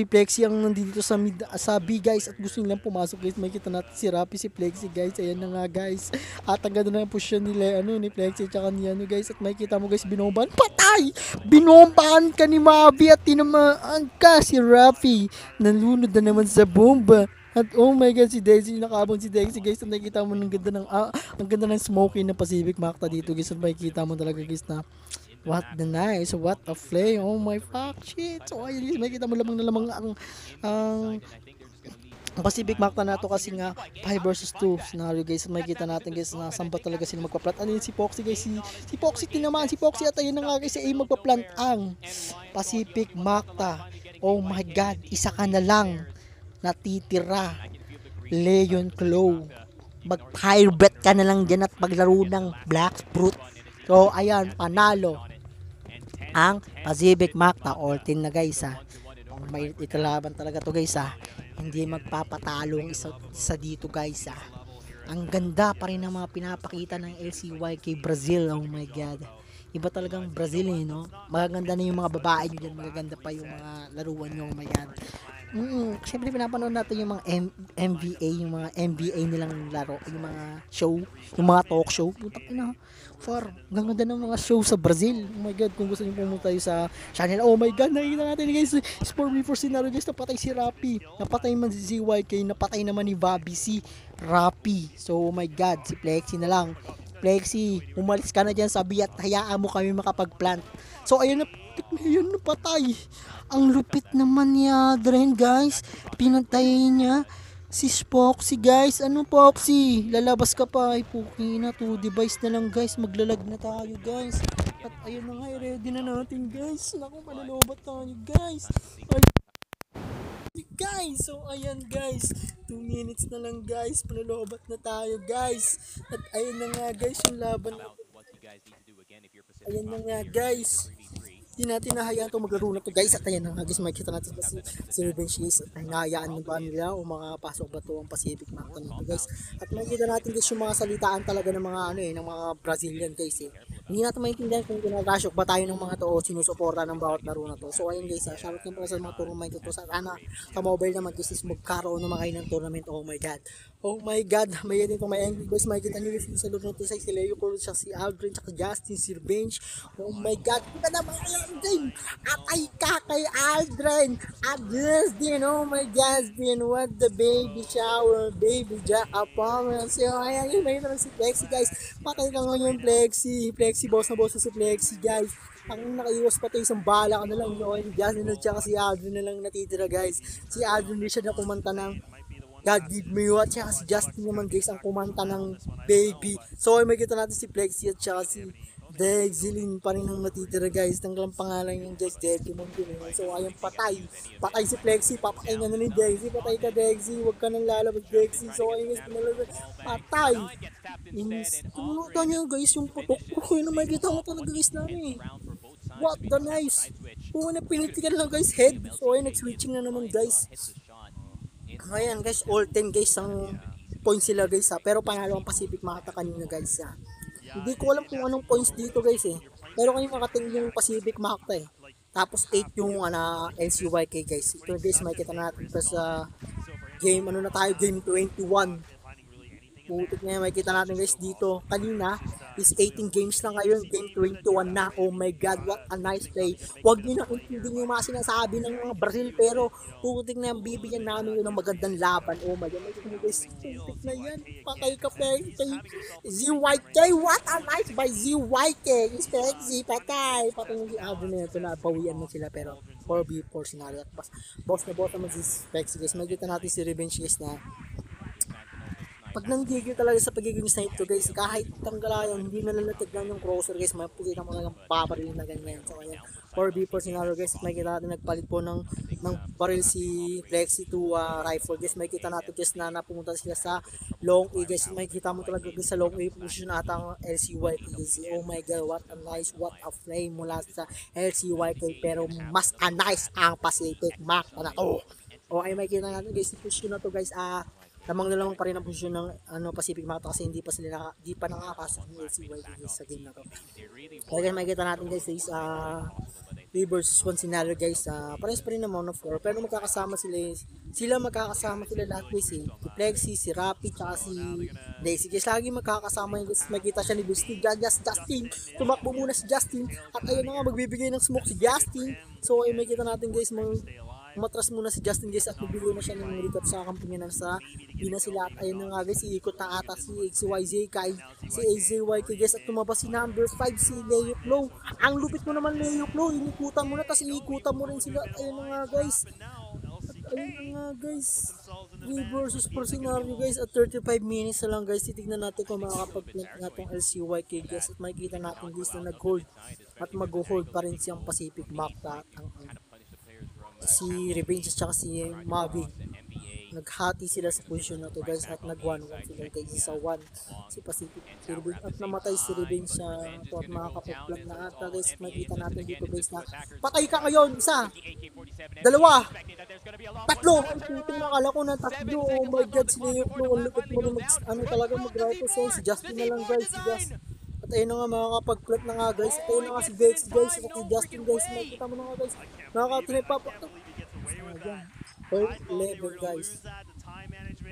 Plexi ang nandito sa B guys, at gusto nilang pumasok guys. Makikita natin si Rappi, si Plexi guys, ayan na nga guys, at ang ganda na yung position nila ni Plexi at saka ni guys, at makikita mo guys, binombahan, patay, binombahan ka ni Mavi at tinamaan ka si Rappi, nalunod na naman sa bomba. At oh my god, si Dexy, nakabang si Dexy guys, at nakikita mo ng ganda ng ang ganda ng smoky ng Pacific Makta dito guys, at makikita mo talaga guys na what the nice, what a play, oh my fuck shit. So ayun, makikita mo lamang na lamang ang Pacific Makta na to kasi nga 5 versus 2 scenario guys, at makikita natin guys na samba talaga sila magpa-plant. Ano yun si Foxy guys, si Foxy tinamaan si Foxy, at ayun na nga guys, ay magpa-plant ang Pacific Makta. Oh my god, isa ka na lang natitira, Leon Claw. Mag-firebet ka na lang dyan at maglaro ng Black Fruit. So ayan, panalo ang Pacific Makta. All team na guys ha. May italaban talaga to guys ha. Hindi magpapatalo ang isa dito guys ha. Ang ganda pa rin ng mga pinapakita ng LCYK Brazil. Oh my god, iba talagang Brazil eh, no? Magaganda na yung mga babae nyo dyan, magaganda pa yung mga laruan nyo. Oh my god. Siyempre pinapanood natin yung mga MVA, yung mga NBA nilang laro, yung mga show, yung mga talk show. Putak ina, far, ganda ng mga show sa Brazil. Oh my god, kung gusto niyo pumunta tayo sa channel, oh my god, nakikita natin guys, Sport before scenario guys, napatay si Rappi, napatay man si ZYK, napatay naman ni Bobby si Rappi. So oh my god, si Plexi na lang. Plexi, umalis ka na dyan sa B at hayaan mo kami makapag-plant. So ayun na, yun na patay. Ang lupit naman ni Adren guys, pinatay niya si Foxy guys. Ano Foxy, lalabas ka pa? Ay puki na, 2 device na lang guys, maglalag na tayo guys. At ayun na nga, ready na natin guys. Naku, malalobat tayo guys. Guys, so ayan guys, 2 minutes na lang guys, panalobat na tayo guys. At ayun na nga guys, yung laban na, ayan na nga guys, hindi natin nahayaan ito maglaro na to guys. At ayan na nga guys, makikita natin kasi si Revenge is at nahayaan ba nila o mga pasok ba to ang Pacific Makta nito guys. At makikita natin guys yung mga salitaan talaga ng mga ng mga Brazilian guys eh. Hindi natin maintindihan kung ginagashok ba tayo ng mga to o sinusuporta ng bawat laro na to. So ayun guys, shoutout nga pala sa mga tournament to. Sana sa mobile naman guys is magkaroon naman kayo ng tournament. Oh my god, oh my god, may ganito itong may angry boys. Makikita nyo guys sa laro na to, si Leo Coro, siya si Aldrin, tsaka Justin, si Revenge. Oh my god, kita naman Aldrin, atay ka kay Aldrin at Justin. Oh my Justin, what the baby shower, baby jack appointment. So ayan yun, may ito si Plexi guys, patay ka nga yung Plexi boss na si Plexi guys. Ang nakaiwas pa tayo, isang bala ka na lang noon. Justin at saka si Aldrin na lang natitira guys. Si Aldrin din siya na kumanta ng God Give Me You, at saka si Justin naman guys ang kumanta ng Baby. So ay makita natin si Plexi at saka si Dexilin pa rin ang natitira guys. Tanggalang pangalan yung guys, Deximon din. So ayun, patay si Plexi, papatay na ni Dexy. Patay ka Dexy, huwag ka nang lalabas Dexy. So ayun guys, pinalabas, patay. Tumunutan nyo guys yung putok. Yun na makikita mo talaga guys namin. What the nice. Kung pinitikan lang guys, head. So ayun, nag-switching na naman guys. Ayan guys, all 10 guys ang points sila guys ha. Pero panalo ang Pacific Makta kanina guys ha. Hindi ko alam kung anong points dito guys eh. Pero kanina nakating yung Pacific Makta eh. Tapos 8 yung LCYK guys. Ito guys, makikita natin pa sa game, ano na tayo, game 21. Putik na yan, makikita natin guys dito. Kanina is 18 games lang, ngayon game 21 na. Oh my god, what a nice play. Huwag nyo na intindihin yung mga sinasabi ng mga Brazil, pero putik na yan, bibigyan namin yun ng magandang laban. Oh my god, makikita nyo guys, putik na yan. Patay ka play kay ZYK. What a nice by ZYK. Spexy, patay. Patay yung si Ado na ito, nabawian mo sila, pero 4v4 scenario. Boss na boss naman si Spexy guys. Makikita natin si Revenge guys na pag nanggigil talaga sa pagiging snipe to guys, kahit tanggalayan, hindi na nalatignan yung crosser guys, mapukita mo talagang paparil na ganyan. So ayan, 4v4 scenario guys, may kita natin nagpalit po ng baril si Flexi to rifle guys, may kita natin guys na napumunta sila sa long A guys, may kita mo talaga guys sa long A position ata ang LCYK guys. Oh my god, what a nice, what a flame mula sa LCYK, pero mas nice ang Pacific Mac na to. O ay may kita natin guys, position na to guys, lamang pa rin ang posisyon ng Pacific Mac kasi hindi pa nakakapasok ng LCYK guys sa game na to. Okay, makikita natin guys is 3 versus 1 scenario guys. Parehas pa rin naman of 4 pero magkakasama sila lahat guys si Plexi, si Rappi, tsaka si Daisy guys. Lagi magkakasama yung guys. Makita siya ni Justin. Tumakbo muna si Justin at ayun na nga magbibigay ng smoke si Justin. So ay makikita natin guys umatras muna si Justin guys at magbigay na siya ng recap sa kampanya na sa na sila at ayun na nga guys, iikot na ata si XYZ kay si AZYK guys at tumabas si number 5 si Leo Klo. Ang lupit mo naman Leo Klo, inikutan mo na tapos iikutan mo rin sila at ayun na nga guys. Ayun nga guys, 3 versus 4 scenario guys at 35 minutes na lang guys. Titignan natin kung makakapag-plant nga itong LCYK guys at makikita natin guys na nag-hold at mag-hold pa rin siyang Pacific Mac at si Revenge at saka si Mavi. Naghati sila sa position na to guys at nag-1-1 sila guys sa 1 si Pacific si Revenge at namatay si Revenge sa at makakapag-plant na ata guys. Makikita natin dito guys na patay ka ngayon, isa, dalawa, tatlo. Ay puting nakala ko na tatlo. Oh my god, sila yung lupit mo na talaga mag-rifle so si Justin na lang guys, si Justin. At ayun na nga makakapag-plant na nga guys. At ayun na nga si Vex guys at si Justin guys. Makikita mo na nga guys, nakaka-trip up. Third level guys,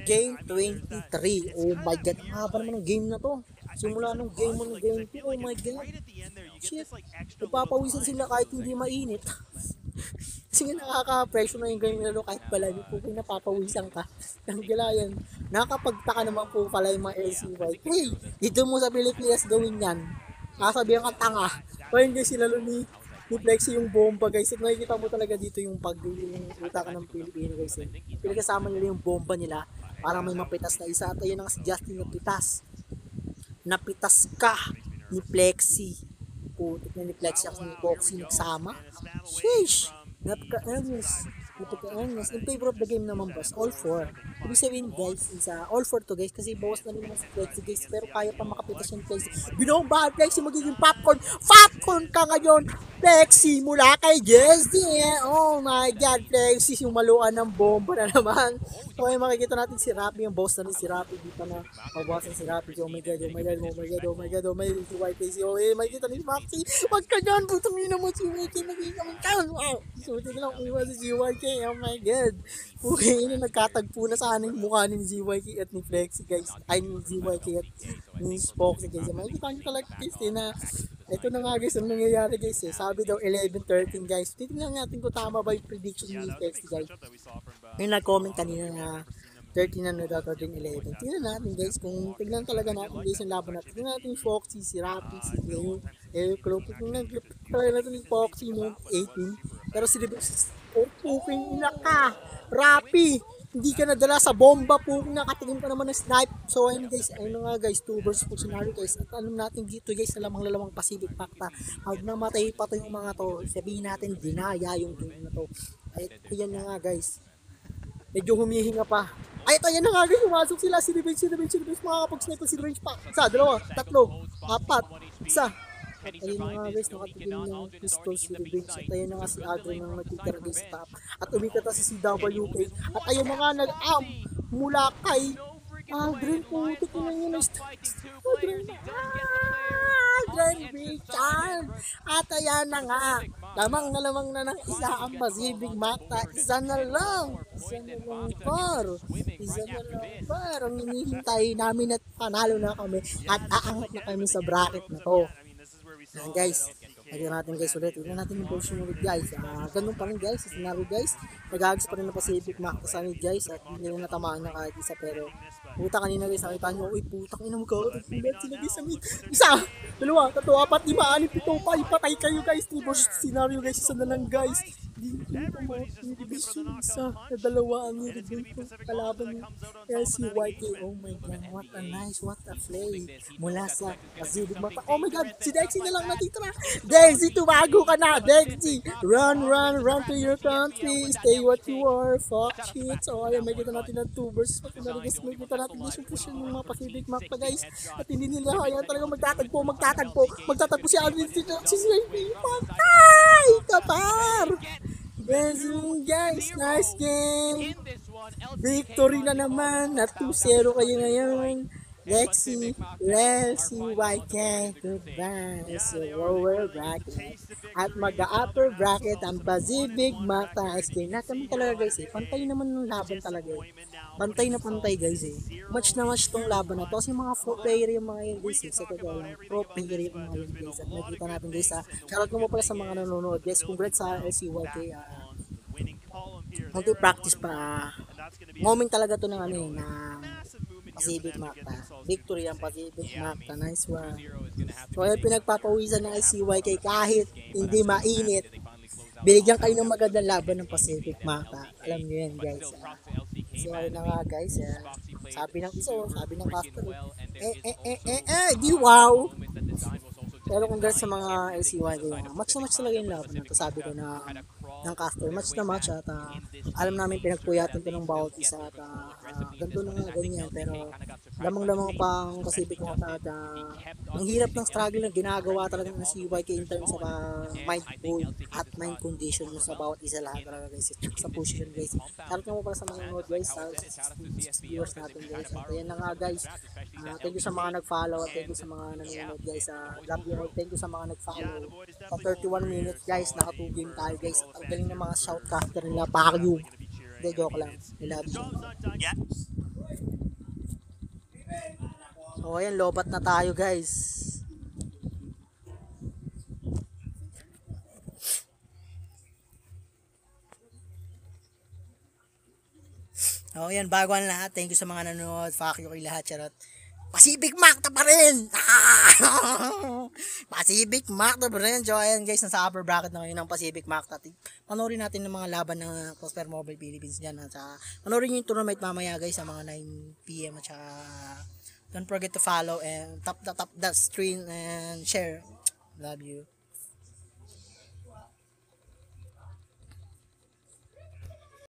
game 23. Oh my god, ang haba naman ng game na to. Simula nung game 1 ng game 2. Oh my god, shit, napapawisan sila kahit hindi mainit. Kasi nga nakaka-pressure na yung game nila kahit pala po kung napapawisan ka. Ang galayan, nakakapagtaka naman po pala yung mga LCY. Hey, dito mo sa Pilipinas gawin yan, nakasabihan ka tanga. Kaya guys, sila ni Flexi yung bomba guys. At makikita mo talaga dito yung uta ka ng Pilipino guys. Pinagkasama nila yung bomba nila para may mapitas na isa. At ayun na nga si Justin napitas ka ni Flexi. Putik na ni Flexi at ni Foxy nagsama. Sheesh! Napaka-angas. In favor of the game naman boss, all 4. Ibig sabihin guys, is all 4 to guys kasi bawas na rin naman si Flexi guys pero kaya pa makapitas yung Flexi. Binombahan Flexi, magiging popcorn ka ngayon Flexi mula kay Jesse. Oh my god Flexi, yung maluan ng bomba na naman. So ay makikita natin si Rappi, yung boss na rin si Rappi, di pa na mabawasan si Rappi. Oh my god, may si White Flexi. Oh eh, makikita ni Maxi, wag ka dyan, putang ina mo si White, magiging ka. Wow, suti na lang iwas si YK. Oh my god. Okay, nagkatagpo na sa aning mukha ni ZYK at ni Flexi guys. Ay ni ZYK at ni Foxy guys. Makikita nyo talaga guys na ito na nga guys ang nangyayari guys eh. Sabi daw 11-13 guys. Titignan natin kung tama ba yung prediction ni Flexi guys. Yung nag-comment kanina na 13 na daw 13-11. Tingnan natin guys kung tignan talaga natin guys yung laban natin. Tignan natin yung Foxy, si Rappi, si Leo, Klo. Tignan natin yung Foxy no 18. Pero si puking ina ka, Rappi, hindi ka nadala sa bomba, puking nakatingin pa naman ng snipe. So ayun guys, ayun nga guys, 2 versus 4 scenario guys. At alam natin dito guys, na lamang Pacific Pac na pag namatay pa to yung mga to, sabihin natin dinaya yung game na to. Ay, yan na nga guys, medyo humihinga pa. Ay, ito yan na nga guys, pumasok sila, si Revenge, makakapag-snipe si Revenge pa. Isa, dalawa, tatlo, apat, isa. At ayun na nga guys, nakatigil ng pistol si Revenge. At ayun na nga si Adrian ang nagtitira guys sa top. At umikat na si CWK. At ayun na nga nag-am mula kay Adrian. Putik na yun. Adrian Richard. At ayan na nga, lamang na ng isa ang Pacific Mac. Isa na lang par. Ang hinihintay namin at panalo na kami at aangat na kami sa bracket na to. Ayan guys, tignan natin guys ulit. Tignan natin yung version ulit guys. Ganun pa rin guys, sa scenario guys. Nag-agis pa rin na Pacific Mac sa amin guys. At hindi na natamaan na kahit isa. Pero puta kanina guys, nakita nyo, uy putang ina mo ka. Pulat sila guys sa mid. Isa, dalawa, tatlo, apat, lima, anim, pito, pa. Ipatay kayo guys. 3 versus scenario guys. Isa na lang guys. Isa na dalawa ang nilibig ko kalaban niya. LCYK, oh my god, what a nice, what a play. Mula sa Pacific Mata. Oh my god, si Dexy na lang natitira. Dexy, tumago ka na. Dexy, run, run, run to your country. Stay what you are. Fuck shit. So ayan, may kita natin ng 2 versus Patinari guys. May kita natin guys yung push ng mga Pacific Mata guys. At hindi nila kaya talaga magtatagpo si Alvin si Slayby. Patay! Kapar! Guys, nice game. Victory na naman. At 2-0 kayo ngayon. Lexi, YK, goodbye. So, lower bracket. At mag-upper bracket ang Pacific Mata SK. Natin talaga guys eh. Pantay naman ng laban talaga eh. Pantay na pantay guys eh. Match na match tong laban na to. Kasi mga pro player yung mga yun guys eh. Sa totoo lang. Pro player yung mga yun guys. At nakita natin guys ha. Shoutout mo pala sa mga nanonood guys. Congrats sa LCYK. Practice pa. Moment talaga to ng ano eh. Na Pacific Mata. Victory ang Pacific Mata. Nice one. So ayun, pinagpapawisan ng LCYK kahit hindi mainit. Binigyan kayo ng magandang laban ng Pacific Mata. Alam niyo yan guys. So ayun na nga guys. Sabi ng isa, sabi ng caster. Di wow. Pero congrats sa mga LCYK. Match na match talaga yung laban. Ito sabi ko na ng caster. Match na match at alam namin pinagpuyatan to ng bawat isa at ganito na nga ganyan. Pero lamang-lamang pa ang Pacific Mata at ang hirap ng struggle na ginagawa talaga ng CYK in terms sa mind goal at mind condition sa bawat isa lahat talaga guys. Check sa position guys. Salut mo pala sa mga nanonood guys. Sa viewers natin guys. At ayan na nga guys. Thank you sa mga nag-follow at thank you sa mga nanonood guys. Love you all. Thank you sa mga nag-follow. Sa 31 minutes guys. Naka 2 game tayo guys. At ang galing ng mga shoutcaster nila. Pakyo. Hindi, joke lang. I love you. So ayan, lobat na tayo guys. So ayan, bago ang lahat, thank you sa mga nanonood. Fuck you kay lahat, charot. Pacific Mata pa rin! Pacific Mata pa rin. So ayan guys, nasa upper bracket na ngayon ng Pacific Mata. Panoorin natin ng mga laban ng Prosper Mobile Philippines dyan. At panoorin nyo yung tournament mamaya guys sa mga 9 PM at saka don't forget to follow and tap the screen and share. Love you.